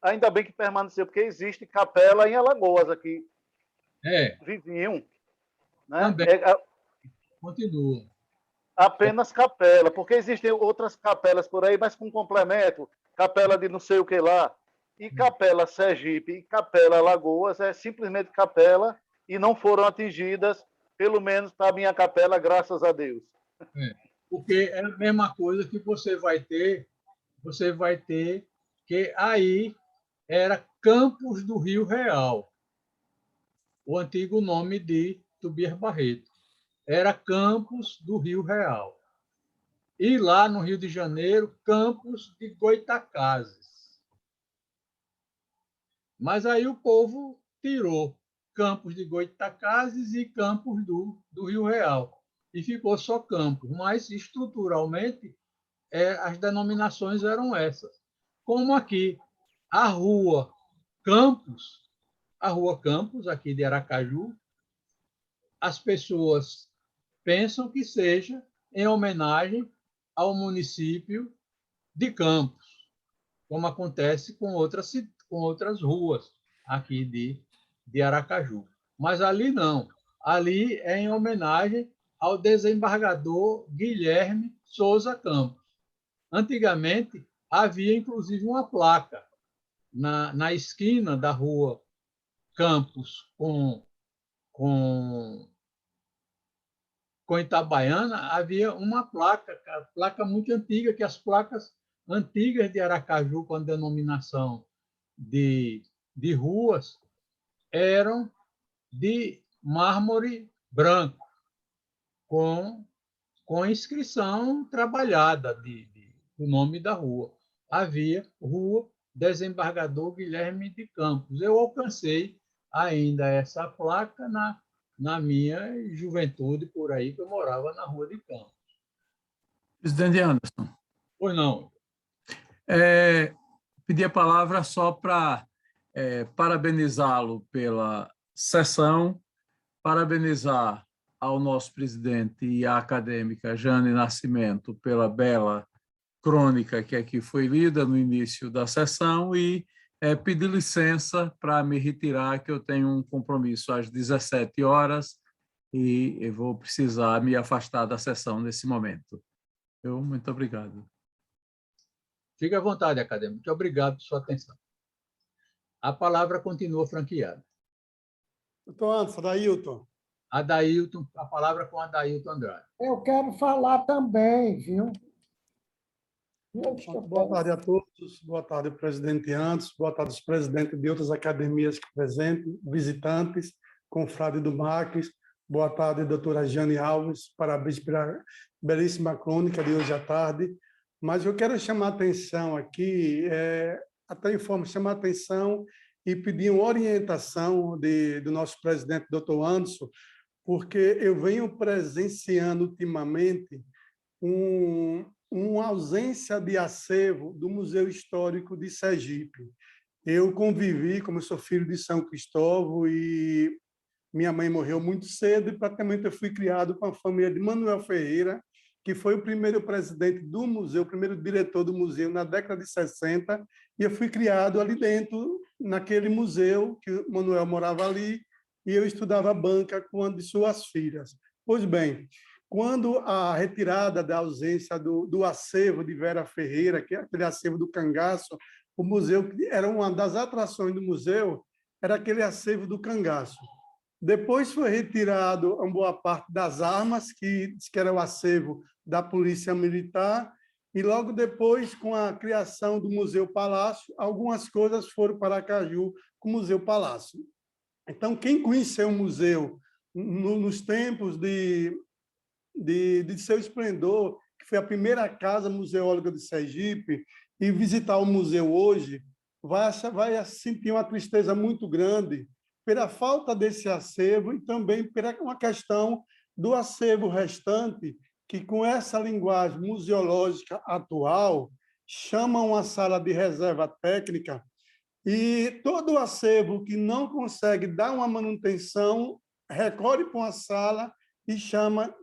Ainda bem que permaneceu, porque existe capela em Alagoas aqui, vizinho, né? Também continua. Apenas capela, porque existem outras capelas por aí, mas com complemento, capela de não sei o que lá. E capela Sergipe e capela Alagoas é simplesmente capela e não foram atingidas, pelo menos para a minha capela, graças a Deus. Porque é a mesma coisa que você vai ter que aí era Campos do Rio Real, o antigo nome de Tobias Barreto. Era Campos do Rio Real. E lá no Rio de Janeiro, Campos de Goitacazes. Mas aí o povo tirou Campos de Goitacazes e Campos do Rio Real. E ficou só Campos. Mas, estruturalmente, as denominações eram essas. Como aqui, a Rua Campos, aqui de Aracaju, as pessoas pensam que seja em homenagem ao município de Campos, como acontece com outras ruas aqui de Aracaju. Mas ali não. Ali é em homenagem ao desembargador Guilherme Souza Campos. Antigamente, havia inclusive uma placa na esquina da rua Campos com Itabaiana, havia uma placa muito antiga, que as placas antigas de Aracaju, com a denominação de ruas, eram de mármore branco, com inscrição trabalhada do nome da rua. Havia Rua Desembargador Guilherme de Campos. Eu alcancei ainda essa placa na minha juventude, por aí, que eu morava na Rua de Campos. Presidente Anderson. Pois não. Pedi a palavra só para parabenizá-lo pela sessão, parabenizar ao nosso presidente e à acadêmica Jane Nascimento pela bela crônica que aqui foi lida no início da sessão e pedir licença para me retirar, que eu tenho um compromisso às 17 horas e eu vou precisar me afastar da sessão nesse momento. Muito obrigado. Fique à vontade, acadêmico. Muito obrigado por sua atenção. A palavra continua franqueada. Doutor Anderson, Adailton. A palavra com Adailton Andrade. Eu quero falar também, viu? Boa tarde a todos. Boa tarde, presidente Anderson. Boa tarde, os presidentes de outras academias que presentes, visitantes, confrade do MACS. Boa tarde, doutora Jane Alves. Parabéns pela belíssima crônica de hoje à tarde. Mas eu quero chamar a atenção aqui, chamar a atenção e pedir uma orientação do nosso presidente, doutor Anderson, porque eu venho presenciando ultimamente uma ausência de acervo do Museu Histórico de Sergipe. Eu convivi, como eu sou filho de São Cristóvão, e minha mãe morreu muito cedo, e praticamente eu fui criado com a família de Manuel Ferreira, que foi o primeiro presidente do museu, o primeiro diretor do museu na década de 60, e eu fui criado ali dentro, naquele museu, que o Manuel morava ali, e eu estudava banca com uma de suas filhas. Pois bem, quando a retirada da ausência do acervo de Vera Ferreira, que é aquele acervo do cangaço, o museu, era uma das atrações do museu, era aquele acervo do cangaço. Depois foi retirado uma boa parte das armas, que era o acervo da Polícia Militar, e logo depois, com a criação do Museu Palácio, algumas coisas foram para Aracaju com o Museu Palácio. Então, quem conheceu o museu nos tempos de seu esplendor, que que foi a primeira casa museológica de Sergipe, e visitar o museu hoje, vai sentir uma tristeza muito grande pela falta desse acervo e também pela uma questão do acervo restante, que com essa linguagem museológica atual, chama uma sala de reserva técnica, e todo o acervo que não consegue dar uma manutenção recorre para uma sala e chama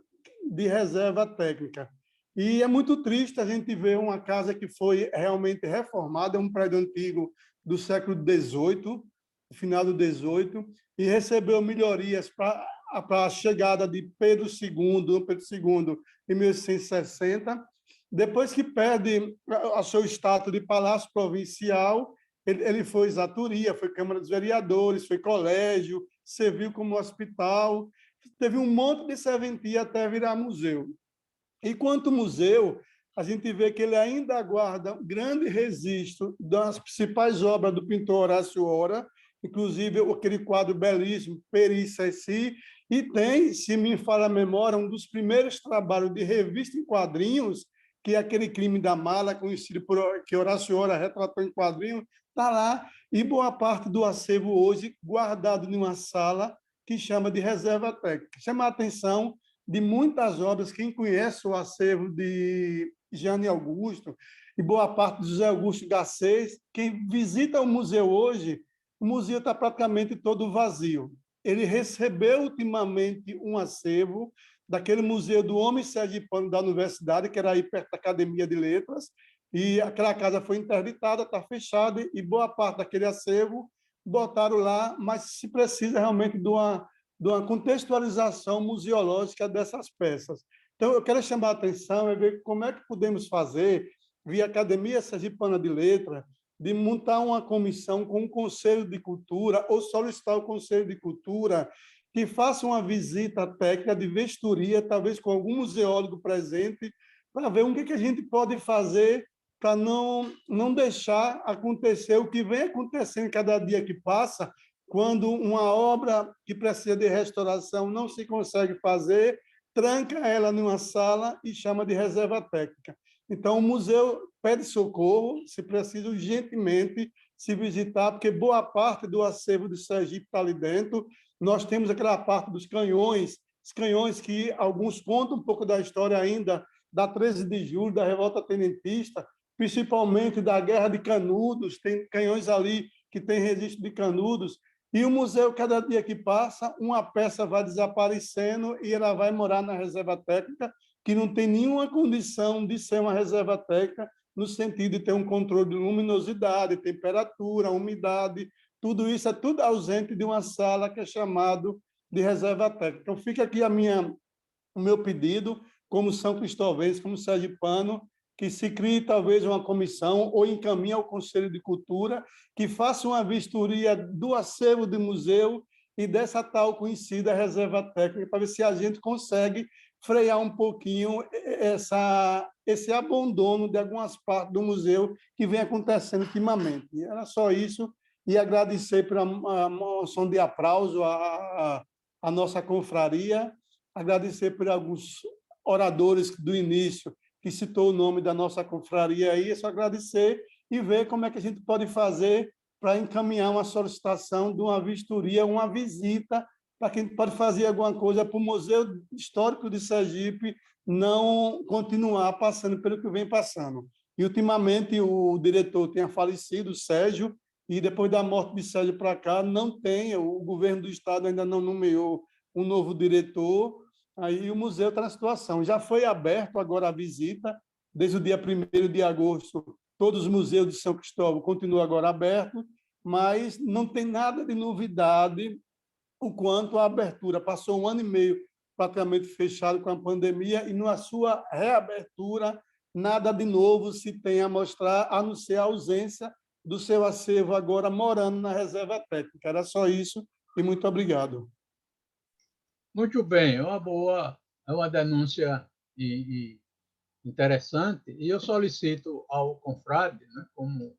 de reserva técnica. E é muito triste a gente ver uma casa que foi realmente reformada, é um prédio antigo do século XVIII, final do XVIII, e recebeu melhorias para a chegada de Pedro II, em 1860. Depois que perde o seu status de palácio provincial, ele foi exatoria, foi Câmara dos Vereadores, foi colégio, serviu como hospital, teve um monte de serventia até virar museu. Enquanto museu, a gente vê que ele ainda guarda um grande registro das principais obras do pintor Horácio Ora, inclusive aquele quadro belíssimo, Peri Ceci, e tem, se me falha a memória, um dos primeiros trabalhos de revista em quadrinhos, que é aquele Crime da Mala, conhecido por que Horácio Ora retratou em quadrinho, está lá, e boa parte do acervo hoje guardado em uma sala que chama de reserva técnica. Chama a atenção de muitas obras, quem conhece o acervo de Jane Augusto e boa parte de José Augusto Garcês, quem visita o museu hoje, o museu está praticamente todo vazio. Ele recebeu ultimamente um acervo daquele Museu do Homem Sergipano da Universidade, que era aí perto da Academia de Letras, e aquela casa foi interditada, está fechada, e boa parte daquele acervo botaram lá, mas se precisa realmente de uma contextualização museológica dessas peças. Então, eu quero chamar a atenção e ver como é que podemos fazer, via Academia Sergipana de Letras, de montar uma comissão com um Conselho de Cultura, ou solicitar o Conselho de Cultura que faça uma visita técnica de vistoria, talvez com algum museólogo presente, para ver o que a gente pode fazer para não deixar acontecer o que vem acontecendo cada dia que passa, quando uma obra que precisa de restauração não se consegue fazer, tranca ela numa sala e chama de reserva técnica. Então, o museu pede socorro, se precisa urgentemente se visitar, porque boa parte do acervo de Sergipe está ali dentro. Nós temos aquela parte dos canhões, os canhões que alguns contam um pouco da história ainda da 13 de julho, da revolta tenentista, principalmente da Guerra de Canudos, tem canhões ali que têm registro de Canudos, e o museu, cada dia que passa, uma peça vai desaparecendo e ela vai morar na reserva técnica, que não tem nenhuma condição de ser uma reserva técnica, no sentido de ter um controle de luminosidade, temperatura, umidade, tudo isso é tudo ausente de uma sala que é chamado de reserva técnica. Então, fica aqui o meu pedido, como São Cristovense, como sergipano, que se crie talvez uma comissão ou encaminhe ao Conselho de Cultura que faça uma vistoria do acervo do museu e dessa tal conhecida reserva técnica, para ver se a gente consegue frear um pouquinho esse abandono de algumas partes do museu que vem acontecendo ultimamente. Era só isso, e agradecer pela moção de aplauso à nossa confraria, agradecer por alguns oradores do início que citou o nome da nossa confraria aí, é só agradecer e ver como é que a gente pode fazer para encaminhar uma solicitação de uma vistoria, uma visita, para que a gente pode fazer alguma coisa para o Museu Histórico de Sergipe não continuar passando pelo que vem passando. E, ultimamente, o diretor tinha falecido, o Sérgio, e depois da morte de Sérgio para cá, o governo do Estado ainda não nomeou um novo diretor, aí o museu está na situação. Já foi aberto agora a visita, desde o dia 1º de agosto, todos os museus de São Cristóvão continuam agora abertos, mas não tem nada de novidade o quanto à abertura. Passou 1 ano e meio praticamente fechado com a pandemia, e na sua reabertura, nada de novo se tem a mostrar, a não ser a ausência do seu acervo agora morando na reserva técnica. Era só isso, e muito obrigado. Muito bem, é uma denúncia interessante, e eu solicito ao confrade, né, como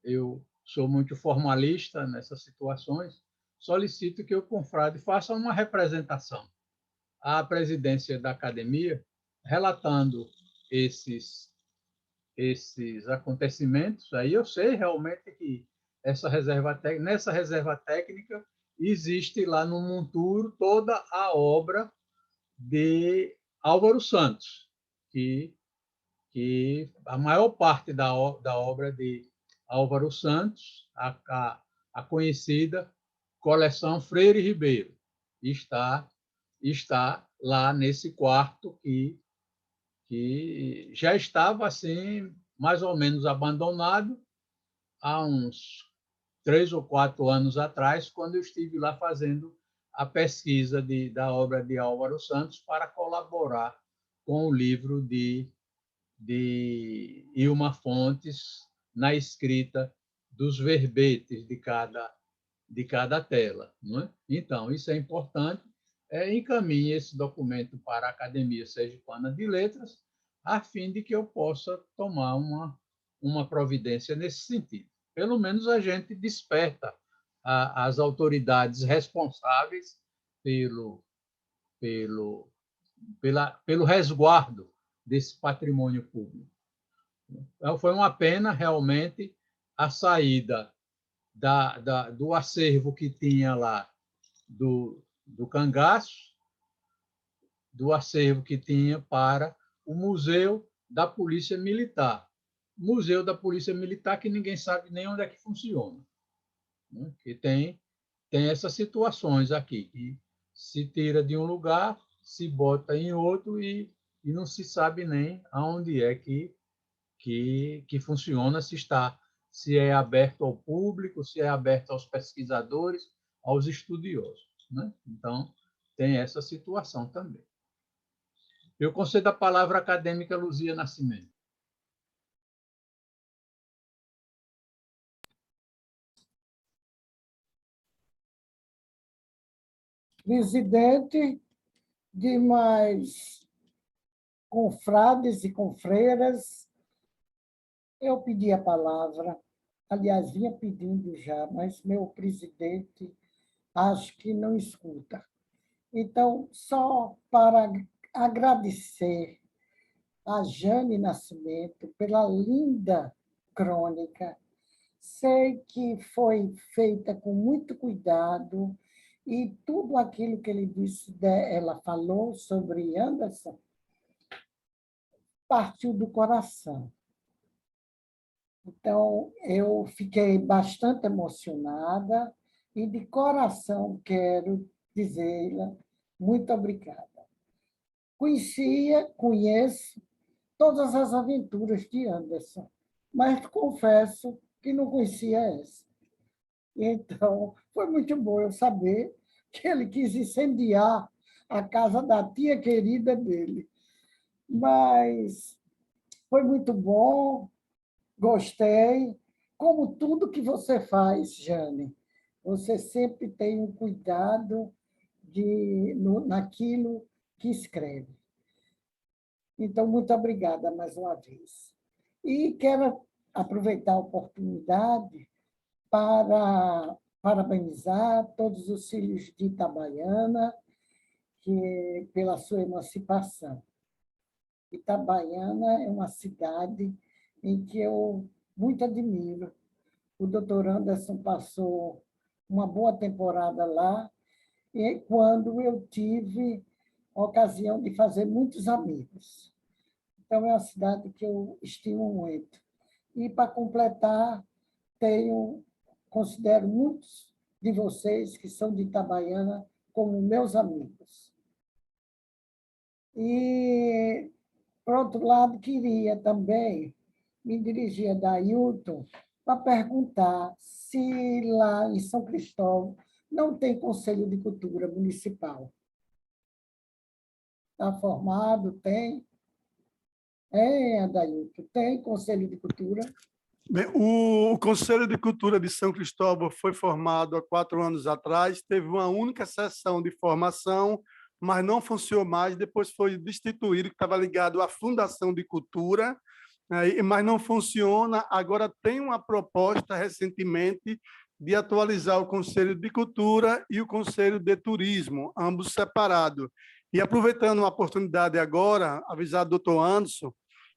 eu sou muito formalista nessas situações, solicito que o confrade faça uma representação à presidência da academia, relatando esses acontecimentos. Aí eu sei realmente que nessa reserva técnica existe lá no monturo toda a obra de Álvaro Santos, que a maior parte da obra de Álvaro Santos, a conhecida coleção Freire Ribeiro, está lá nesse quarto que já estava assim mais ou menos abandonado há uns 3 ou 4 anos atrás, quando eu estive lá fazendo a pesquisa da obra de Álvaro Santos para colaborar com o livro de Ilma Fontes na escrita dos verbetes de cada tela. Não é? Então, isso é importante. Encaminhe esse documento para a Academia Sergipana de Letras, a fim de que eu possa tomar uma providência nesse sentido. Pelo menos a gente desperta as autoridades responsáveis pelo resguardo desse patrimônio público. Então, foi uma pena, realmente, a saída do acervo que tinha lá do cangaço, do acervo que tinha para o Museu da Polícia Militar. Museu da Polícia Militar que ninguém sabe nem onde é que funciona. Né? Que tem essas situações aqui, que se tira de um lugar, se bota em outro e não se sabe nem aonde é que funciona, se é aberto ao público, se é aberto aos pesquisadores, aos estudiosos. Né? Então, tem essa situação também. Eu concedo a palavra à acadêmica Luzia Nascimento. Presidente, demais confrades e confreiras, eu pedi a palavra, aliás, vinha pedindo já, mas meu presidente acho que não escuta. Então, só para agradecer a Jane Nascimento pela linda crônica. Sei que foi feita com muito cuidado e tudo aquilo que ela falou sobre Anderson partiu do coração. Então, eu fiquei bastante emocionada e, de coração, quero dizer-lhe muito obrigada. Conheço todas as aventuras de Anderson, mas confesso que não conhecia essa. Então, foi muito bom eu saber que ele quis incendiar a casa da tia querida dele. Mas foi muito bom, gostei, como tudo que você faz, Jane. Você sempre tem um cuidado naquilo que escreve. Então, muito obrigada mais uma vez. E quero aproveitar a oportunidade para parabenizar todos os filhos de Itabaiana pela sua emancipação. Itabaiana é uma cidade em que eu muito admiro. O doutor Anderson passou uma boa temporada lá, e quando eu tive a ocasião de fazer muitos amigos. Então, é uma cidade que eu estimo muito. E, para completar, considero muitos de vocês que são de Itabaiana como meus amigos. E, por outro lado, queria também me dirigir a Dailton para perguntar se lá em São Cristóvão não tem Conselho de Cultura Municipal. Está formado? Tem? Adailton, tem Conselho de Cultura? Bem, o Conselho de Cultura de São Cristóvão foi formado há 4 anos atrás, teve uma única sessão de formação, mas não funcionou mais, depois foi destituído, que estava ligado à Fundação de Cultura, mas não funciona. Agora tem uma proposta recentemente de atualizar o Conselho de Cultura e o Conselho de Turismo, ambos separados. E aproveitando a oportunidade agora, avisar o doutor Anderson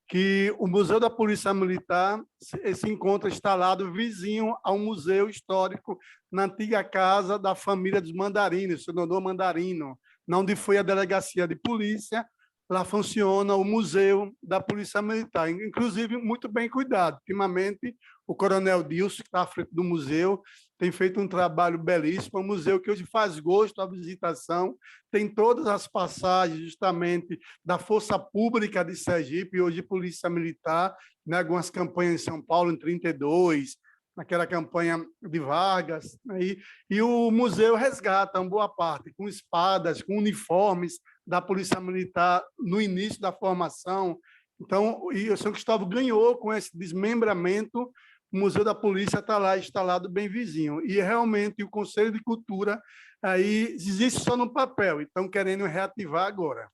que o Museu da Polícia Militar se encontra instalado vizinho ao Museu Histórico, na antiga casa da família dos Mandarinos, senador Mandarino, onde foi a delegacia de polícia. Lá funciona o Museu da Polícia Militar, inclusive muito bem cuidado. Ultimamente, o coronel Dilson, que está à frente do museu, tem feito um trabalho belíssimo. É um museu que hoje faz gosto à visitação, tem todas as passagens justamente da Força Pública de Sergipe, hoje Polícia Militar, né, algumas campanhas em São Paulo, em 32, naquela campanha de Vargas, né, e o museu resgata uma boa parte, com espadas, com uniformes da Polícia Militar no início da formação. Então, e o São Cristóvão ganhou com esse desmembramento. O Museu da Polícia está lá instalado bem vizinho. E, realmente, o Conselho de Cultura aí existe só no papel, então querendo reativar agora.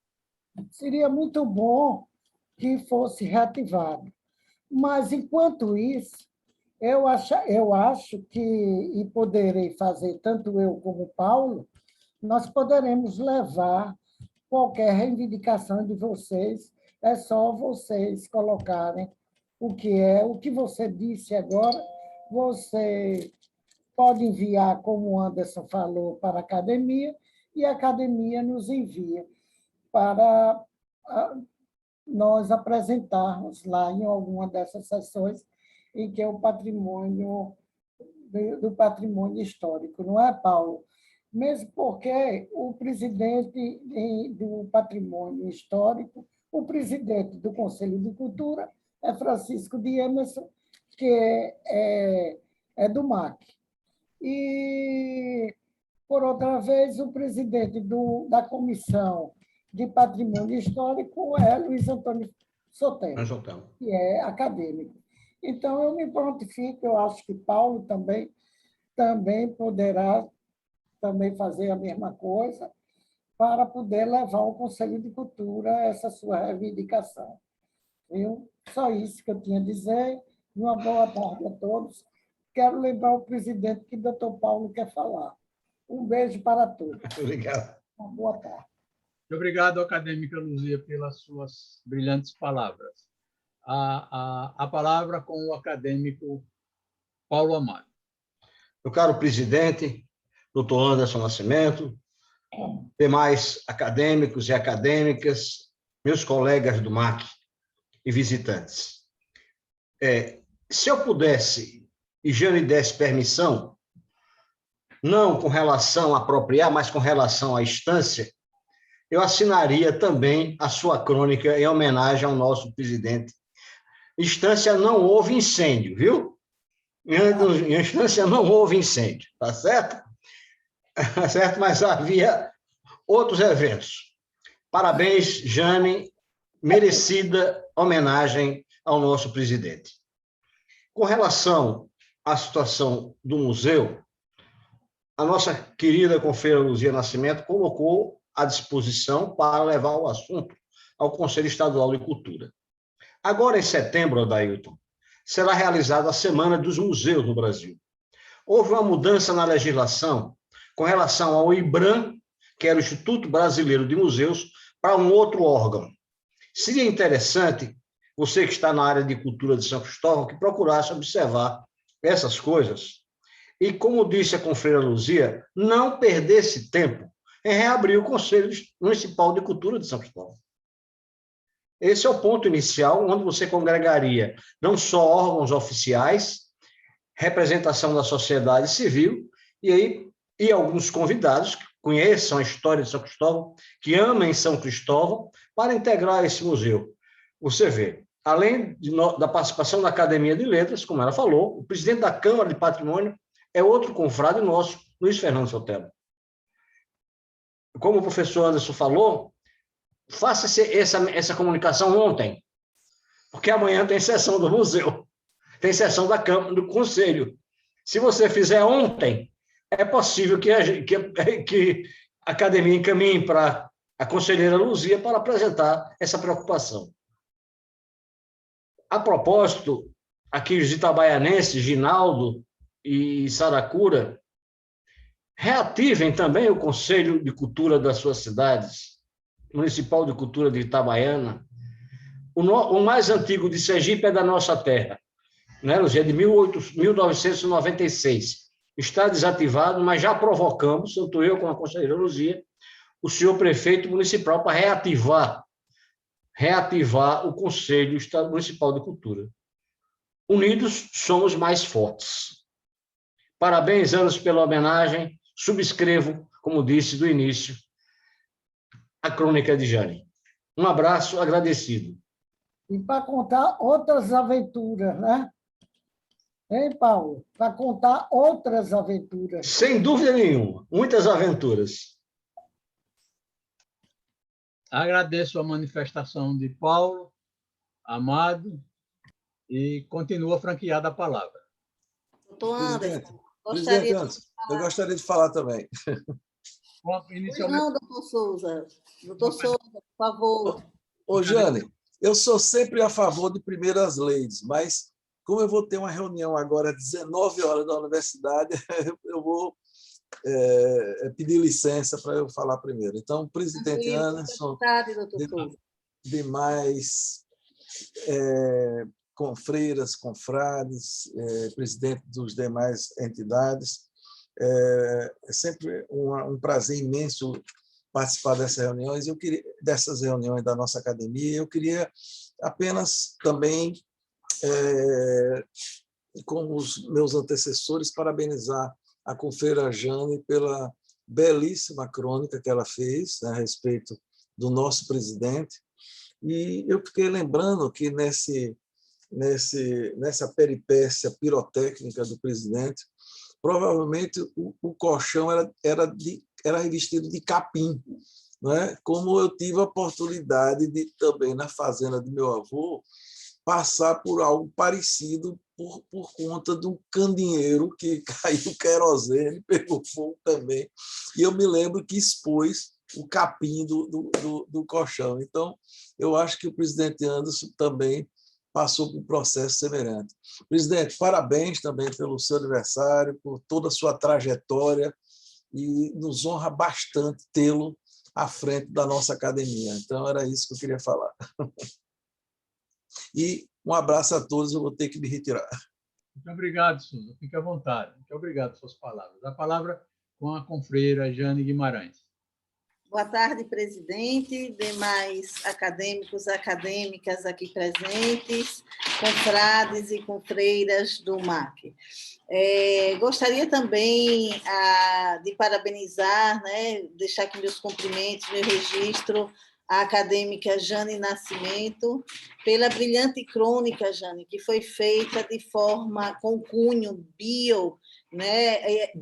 Seria muito bom que fosse reativado. Mas, enquanto isso, eu acho que, e poderei fazer, tanto eu como o Paulo, nós poderemos levar qualquer reivindicação de vocês, é só vocês colocarem o que você disse agora. Você pode enviar, como o Anderson falou, para a academia, e a academia nos envia para nós apresentarmos lá em alguma dessas sessões em que é o patrimônio do patrimônio histórico, não é, Paulo? Mesmo porque o presidente do patrimônio histórico, o presidente do Conselho de Cultura é Francisco de Emerson, que é do MAC. E, por outra vez, o presidente da Comissão de Patrimônio Histórico é Luiz Antônio Sotelo, que é acadêmico. Então, eu me prontifico, eu acho que Paulo também poderá também fazer a mesma coisa para poder levar ao Conselho de Cultura essa sua reivindicação. Viu? Só isso que eu tinha a dizer. Uma boa tarde a todos. Quero lembrar o presidente que o doutor Paulo quer falar. Um beijo para todos. Obrigado. Uma boa tarde. Muito obrigado, acadêmica Luzia, pelas suas brilhantes palavras. A palavra com o acadêmico Paulo Amado. Meu caro presidente, doutor Anderson Nascimento, demais acadêmicos e acadêmicas, meus colegas do MAC e visitantes. Se eu pudesse, e Jane desse permissão, não com relação a apropriar, mas com relação à instância, eu assinaria também a sua crônica em homenagem ao nosso presidente. Instância não houve incêndio, viu? Em instância não houve incêndio, tá certo? Tá certo, mas havia outros eventos. Parabéns, Jane, merecida homenagem ao nosso presidente. Com relação à situação do museu, a nossa querida confreira Luzia Nascimento colocou à disposição para levar o assunto ao Conselho Estadual de Cultura. Agora, em setembro, Adailton, será realizada a Semana dos Museus no Brasil. Houve uma mudança na legislação com relação ao IBRAM, que era o Instituto Brasileiro de Museus, para um outro órgão. Seria interessante, você que está na área de cultura de São Cristóvão, que procurasse observar essas coisas e, como disse a confreira Luzia, não perdesse tempo em reabrir o Conselho Municipal de Cultura de São Cristóvão. Esse é o ponto inicial, onde você congregaria não só órgãos oficiais, representação da sociedade civil, e alguns convidados que conheçam a história de São Cristóvão, que amem São Cristóvão, para integrar esse museu. Você vê, além da participação da Academia de Letras, como ela falou, o presidente da Câmara de Patrimônio é outro confrade nosso, Luiz Fernando Sotelo. Como o professor Anderson falou, faça essa comunicação ontem, porque amanhã tem sessão do museu, tem sessão da Câmara, do Conselho. Se você fizer ontem, é possível que a academia encaminhe para a conselheira Luzia para apresentar essa preocupação. A propósito, aqui os itabaianenses, Ginaldo e Saracura, reativem também o Conselho de Cultura das suas cidades, Municipal de Cultura de Itabaiana, O mais antigo de Sergipe é da nossa terra, né, Luzia? É de 1996. Está desativado, mas já provocamos, tanto eu como a conselheira Luzia, o senhor prefeito municipal para reativar o Conselho Municipal de Cultura. Unidos, somos mais fortes. Parabéns, Anos, pela homenagem. Subscrevo, como disse do início, a crônica de Jane. Um abraço, agradecido. E para contar outras aventuras, né? Hein, Paulo? Para contar outras aventuras. Sem dúvida nenhuma, muitas aventuras. Agradeço a manifestação de Paulo, Amado, e continua franqueada a palavra. Doutor Anderson, eu gostaria de falar também. Bom, inicialmente... Não, doutor Souza. Doutor Souza, por favor. Ô, Jane, eu sou sempre a favor de primeiras leis, mas como eu vou ter uma reunião agora às 19 horas da universidade, eu vou pedir licença para eu falar primeiro. Então, presidente Anderson, demais confreiras, confrades, presidente dos demais entidades, é sempre um prazer imenso participar dessas reuniões da nossa academia. Eu queria apenas também, com os meus antecessores, parabenizar a confreira Jane pela belíssima crônica que ela fez, né, a respeito do nosso presidente. E eu fiquei lembrando que nessa peripécia pirotécnica do presidente, provavelmente o colchão era revestido de capim, né? Como eu tive a oportunidade de também, na fazenda de meu avô, passar por algo parecido por conta de um candeeiro que caiu querosene, pegou fogo também, e eu me lembro que expôs o capim do colchão. Então, eu acho que o presidente Anderson também passou por um processo semelhante. Presidente, parabéns também pelo seu aniversário, por toda a sua trajetória, e nos honra bastante tê-lo à frente da nossa academia. Então, era isso que eu queria falar. E um abraço a todos, eu vou ter que me retirar. Muito obrigado, Souza. Fique à vontade. Muito obrigado por suas palavras. A palavra com a confreira Jane Guimarães. Boa tarde, presidente, demais acadêmicos, acadêmicas aqui presentes, confrades e confreiras do MAC. Gostaria também de parabenizar, né, deixar aqui meus cumprimentos, meu registro à acadêmica Jane Nascimento, pela brilhante crônica, Jane, que foi feita de forma com cunho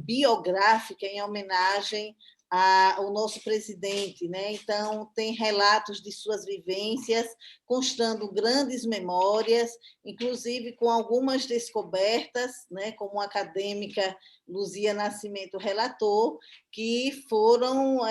biográfica, em homenagem ao nosso presidente, né? Então, tem relatos de suas vivências, constando grandes memórias, inclusive com algumas descobertas, né? Como a acadêmica Luzia Nascimento relatou, que foram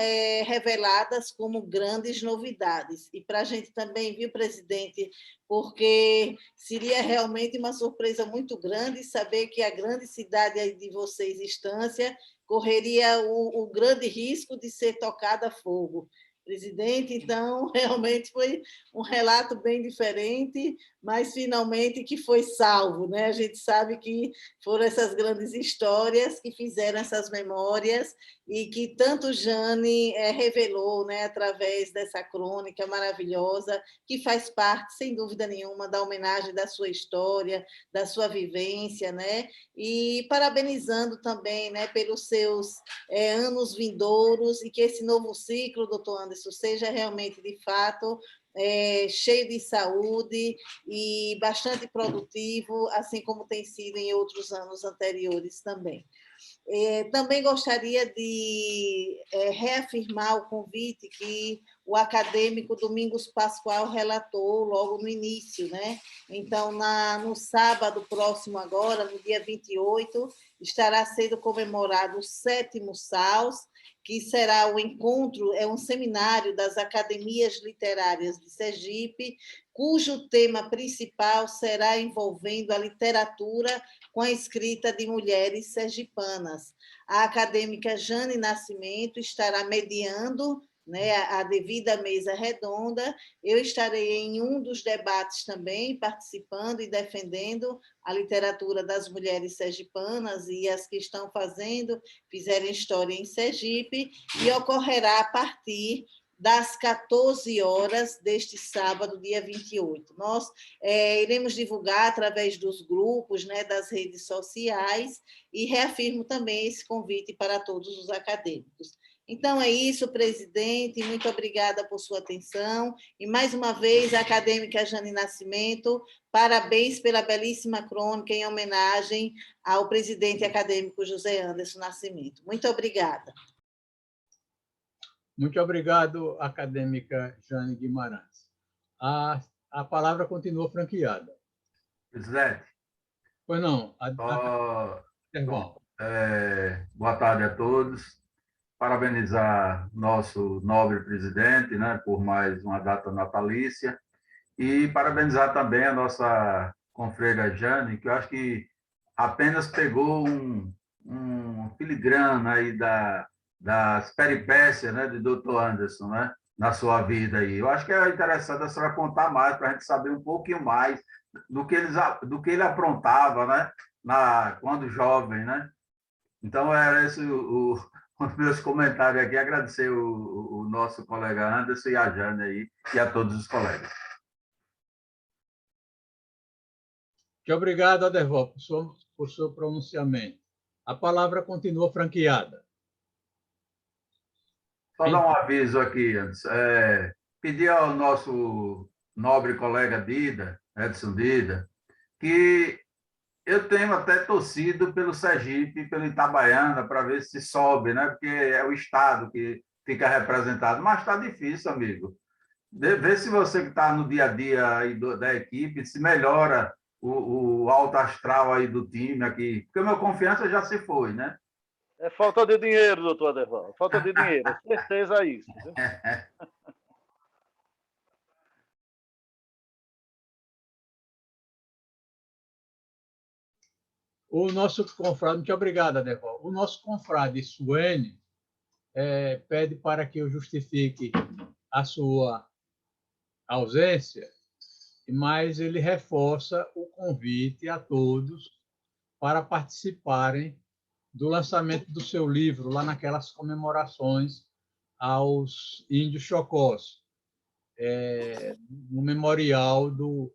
reveladas como grandes novidades. E para a gente também, viu, presidente, porque seria realmente uma surpresa muito grande saber que a grande cidade de vocês, Estância, correria o grande risco de ser tocada a fogo. Presidente, então, realmente foi um relato bem diferente, mas finalmente que foi salvo, né? A gente sabe que foram essas grandes histórias que fizeram essas memórias e que tanto Jane revelou, né, através dessa crônica maravilhosa, que faz parte, sem dúvida nenhuma, da homenagem da sua história, da sua vivência, né? E parabenizando também, né, pelos seus anos vindouros, e que esse novo ciclo, doutor Anderson, seja realmente, de fato, cheio de saúde e bastante produtivo, assim como tem sido em outros anos anteriores também. Também gostaria de reafirmar o convite que o acadêmico Domingos Pascoal relatou logo no início, né? Então, no sábado próximo agora, no dia 28, estará sendo comemorado o 7º SAUS, que será o encontro, um seminário das academias literárias de Sergipe, cujo tema principal será envolvendo a literatura com a escrita de mulheres sergipanas. A acadêmica Jane Nascimento estará mediando, né, a devida mesa redonda. Eu estarei em um dos debates também, participando e defendendo a literatura das mulheres sergipanas e as que fizeram história em Sergipe, e ocorrerá a partir das 14 horas deste sábado, dia 28. Nós iremos divulgar através dos grupos, né, das redes sociais, e reafirmo também esse convite para todos os acadêmicos. Então, é isso, presidente, muito obrigada por sua atenção, e mais uma vez, a acadêmica Jane Nascimento, parabéns pela belíssima crônica em homenagem ao presidente acadêmico José Anderson Nascimento. Muito obrigada. Muito obrigado, acadêmica Jane Guimarães. A palavra continua franqueada. Presidente. Pois não. Boa tarde a todos. Parabenizar nosso nobre presidente, né, por mais uma data natalícia, e parabenizar também a nossa confreira Jane, que eu acho que apenas pegou um filigrana aí das peripécias, né, de Dr. Anderson, né, na sua vida aí. Eu acho que é interessante a senhora contar mais para a gente saber um pouquinho mais do que ele aprontava, né, quando jovem, né. Então, era esse os meus comentários aqui, agradecer o nosso colega Anderson e a Jane aí, e a todos os colegas. Muito obrigado, Aderval, por seu pronunciamento. A palavra continua franqueada. Só dar um aviso aqui antes. Pedir ao nosso nobre colega Dida, Edson Dida, que eu tenho até torcido pelo Sergipe, pelo Itabaiana, para ver se sobe, né? Porque é o Estado que fica representado. Mas está difícil, amigo. Vê se você que está no dia a dia aí da equipe, se melhora o alto astral aí do time aqui. Porque a minha confiança já se foi, né? É falta de dinheiro, doutor Aderval. Falta de dinheiro. Certeza isso. O nosso confrade, muito obrigado, Aderval. O nosso confrade Suene pede para que eu justifique a sua ausência, mas ele reforça o convite a todos para participarem do lançamento do seu livro, lá naquelas comemorações aos índios Chocós, no memorial do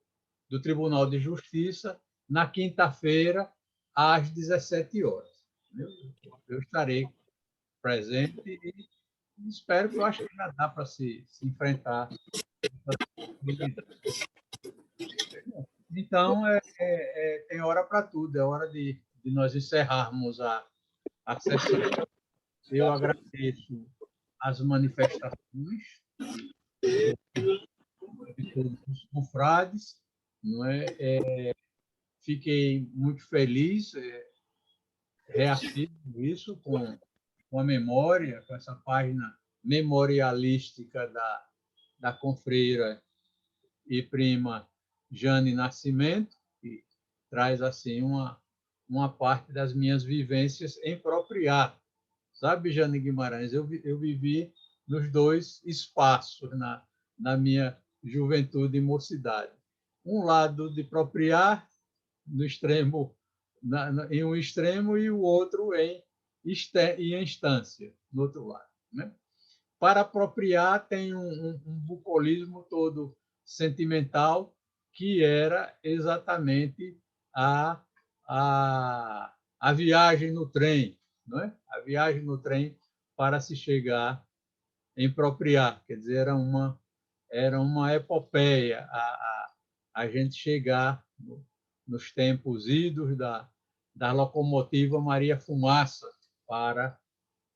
Tribunal de Justiça, na quinta-feira, às 17 horas. Eu estarei presente e espero que eu acho que já dá para se enfrentar. Então, tem hora para tudo, é hora de nós encerrarmos a sessão. Eu agradeço as manifestações de todos os confrades, não é? Fiquei muito feliz, reafirmo isso com a memória, com essa página memorialística da confreira e prima Jane Nascimento, que traz assim uma parte das minhas vivências em Propriar. Sabe, Jane Guimarães, eu vivi nos dois espaços na minha juventude e mocidade. Um lado de Propriar, no extremo, em um extremo, e o outro em instância, no outro lado, né? Para Propriar tem um bucolismo todo sentimental, que era exatamente a viagem no trem, não é? A viagem no trem para se chegar em Propriar, quer dizer, era uma epopeia a gente chegar nos tempos idos da locomotiva Maria Fumaça para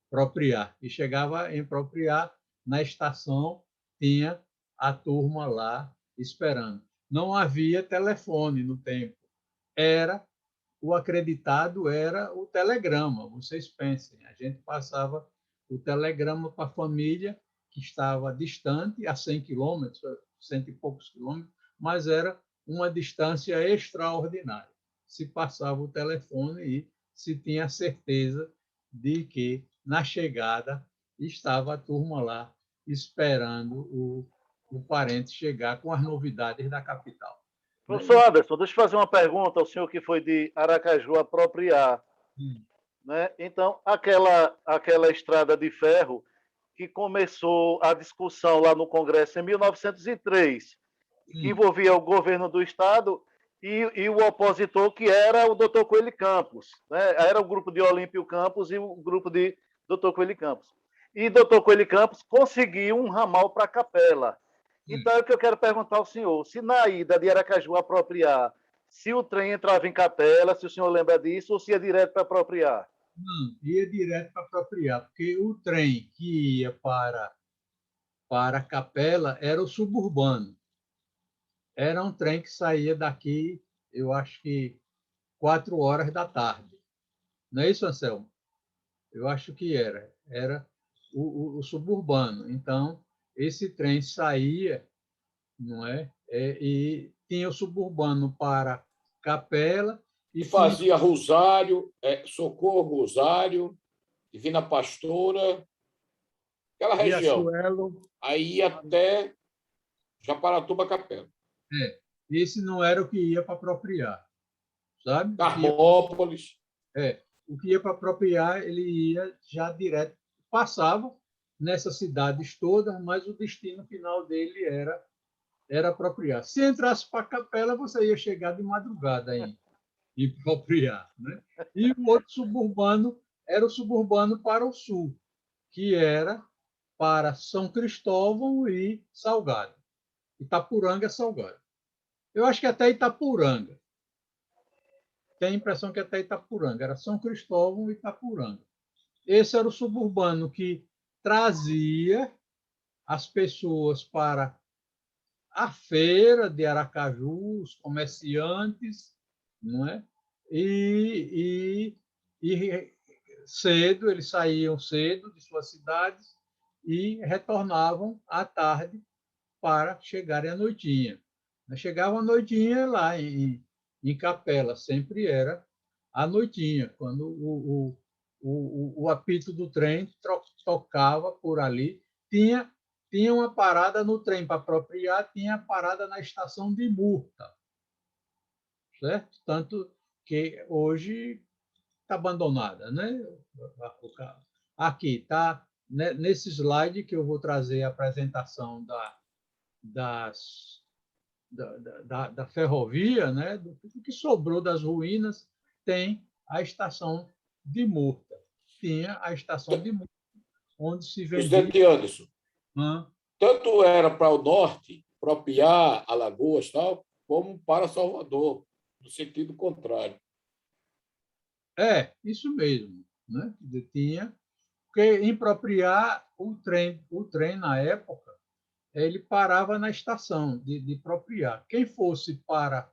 Propriar. E chegava em Propriar, na estação, tinha a turma lá esperando. Não havia telefone no tempo. O acreditado era o telegrama. Vocês pensem, a gente passava o telegrama para a família que estava distante, a 100 quilômetros, 100 e poucos quilômetros, mas era uma distância extraordinária. Se passava o telefone e se tinha certeza de que, na chegada, estava a turma lá esperando o parente chegar com as novidades da capital. Professor Anderson, deixa eu fazer uma pergunta ao senhor que foi de Aracaju apropriar. Né? Então, aquela estrada de ferro que começou a discussão lá no Congresso em 1903, que envolvia o governo do Estado e o opositor, que era o Dr. Coelho Campos. Né? Era o grupo de Olímpio Campos e o grupo de Dr. Coelho Campos. E Dr. Coelho Campos conseguiu um ramal para a Capela. Então, é o que eu quero perguntar ao senhor. Se na ida de Aracaju apropriar, se o trem entrava em Capela, se o senhor lembra disso, ou se ia direto para apropriar? Não, ia direto para apropriar, porque o trem que ia para a Capela era o suburbano. Era um trem que saía daqui, eu acho que 4 horas da tarde. Não é isso, Anselmo? Eu acho que era. Era o suburbano. Então, esse trem saía, não é? E tinha o suburbano para Capela e fazia Rosário, Socorro, Rosário, Divina Pastora, aquela região. Aí ia até Japaratuba, Capela. Esse não era o que ia para apropriar, sabe? Carmópolis. O que ia para apropriar, ele ia já direto, passava nessas cidades todas, mas o destino final dele era apropriar. Se entrasse para a Capela, você ia chegar de madrugada em apropriar, né? E o outro suburbano era o suburbano para o sul, que era para São Cristóvão e Salgado. Itapuranga e Salgado. Eu acho que até Itapuranga. Tenho a impressão que até Itapuranga. Era São Cristóvão e Itapuranga. Esse era o suburbano que trazia as pessoas para a feira de Aracaju, os comerciantes, não é? E cedo, eles saíam cedo de suas cidades e retornavam à tarde para chegarem à noitinha. Chegavam à noitinha lá em Capela, sempre era à noitinha, quando o apito do trem tocava por ali. Tinha uma parada no trem para apropriar, tinha a parada na estação de Murta, certo? Tanto que hoje está abandonada, né? Aqui está, nesse slide que eu vou trazer a apresentação da ferrovia, né? Do que sobrou das ruínas, tem a estação de Murta. Tinha a estação de Murta, onde se vendia... Presidente Anderson, tanto era para o norte, Propiá, Alagoas, tal, como para Salvador, no sentido contrário. Isso mesmo, né? Tinha, porque em Propriá, o trem na época, ele parava na estação de Propriá. Quem fosse para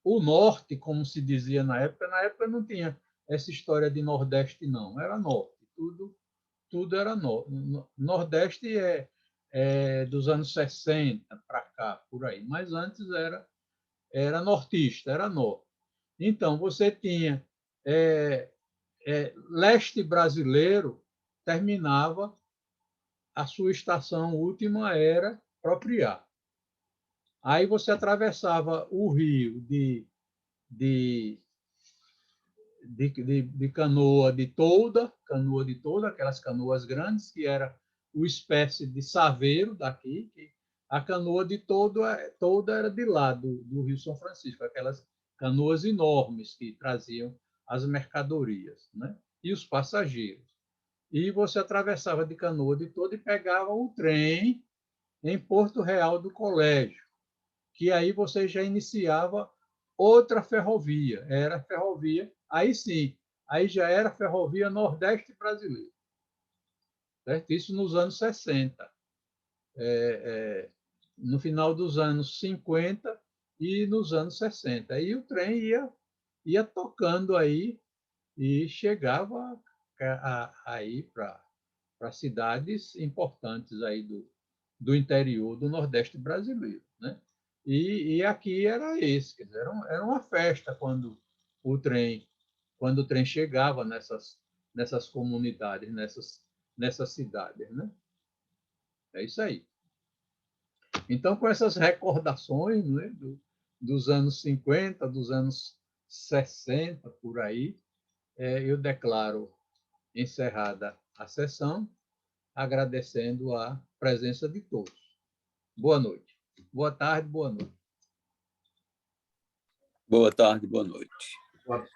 o norte, como se dizia na época não tinha essa história de Nordeste, não. Era norte, tudo era norte. Nordeste é dos anos 60 para cá, por aí. Mas antes era nortista, era norte. Então, você tinha leste brasileiro, terminava, a sua estação última era Propriá. Aí você atravessava o rio de canoa de tolda, aquelas canoas grandes, que era uma espécie de saveiro daqui. A canoa de tolda era de lá, do Rio São Francisco, aquelas canoas enormes que traziam as mercadorias, né? E os passageiros. E você atravessava de canoa de tolda e pegava o trem em Porto Real do Colégio, que aí você já iniciava outra ferrovia. Era ferrovia, aí sim, aí já era ferrovia Nordeste brasileira. Certo? Isso nos anos 60. No final dos anos 50 e nos anos 60. Aí o trem ia tocando aí e chegava aí para cidades importantes aí do interior do Nordeste brasileiro, né? E aqui era esse, quer dizer, era uma festa quando o trem chegava nessas comunidades, nessas cidades, né? É isso aí. Então, com essas recordações, né, dos anos 50, dos anos 60, por aí, eu declaro encerrada a sessão, agradecendo a presença de todos. Boa noite. Boa tarde, boa noite. Boa tarde, boa noite. Boa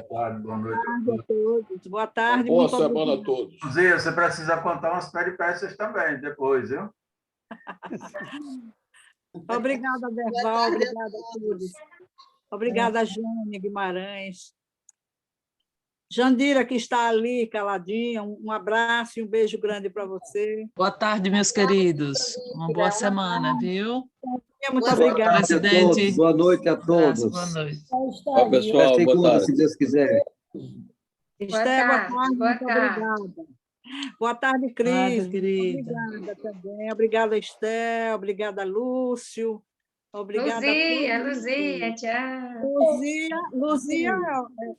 tarde, boa noite a todos. Boa tarde. Boa semana a todos. Zia, você precisa contar umas peripécias também depois, viu? Obrigada, Derval. Obrigada a todos. Obrigada, Jane Guimarães. Jandira, que está ali, caladinha, um abraço e um beijo grande para você. Boa tarde, meus queridos. Uma boa semana, viu? Muito obrigada. Presidente. Boa noite a todos. Boa noite. Ó, pessoal, Até boa segunda, tarde. se Deus quiser. Esté, boa tarde, muito obrigada. Boa tarde, Cris. Boa, querida. Obrigada também. Obrigada, Esté. Obrigada, Lúcio. Obrigada Luzia, tchau. Luzia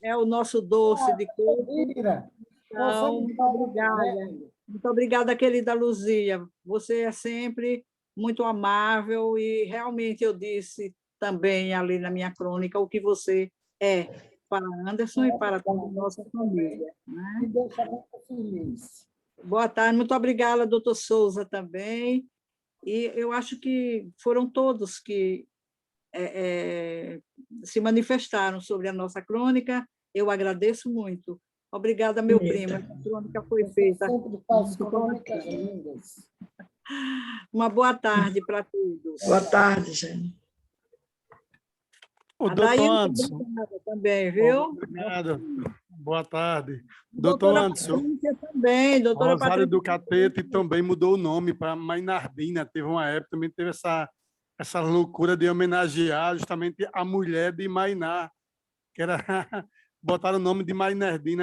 é o nosso doce de corpo. Então, muito obrigada. Muito obrigada, querida Luzia. Você é sempre muito amável e realmente eu disse também ali na minha crônica o que você é para Anderson e para toda a nossa família. Né? Me deixa muito feliz. Boa tarde, muito obrigada, doutor Souza, também. E eu acho que foram todos que se manifestaram sobre a nossa crônica. Eu agradeço muito. Obrigada, meu primo. A crônica foi feita. Sempre faz crônicas lindas. Uma boa tarde para todos. Boa tarde, gente. O doutor Adailton, Anderson. obrigada também, viu? Obrigado. Boa tarde. Doutor Anderson. Patrícia também, doutora Rosário Patrícia. do Catete também mudou o nome para Mainardina. Teve uma época, também teve essa loucura de homenagear justamente a mulher de Mainar, que era botaram o nome de Mainardina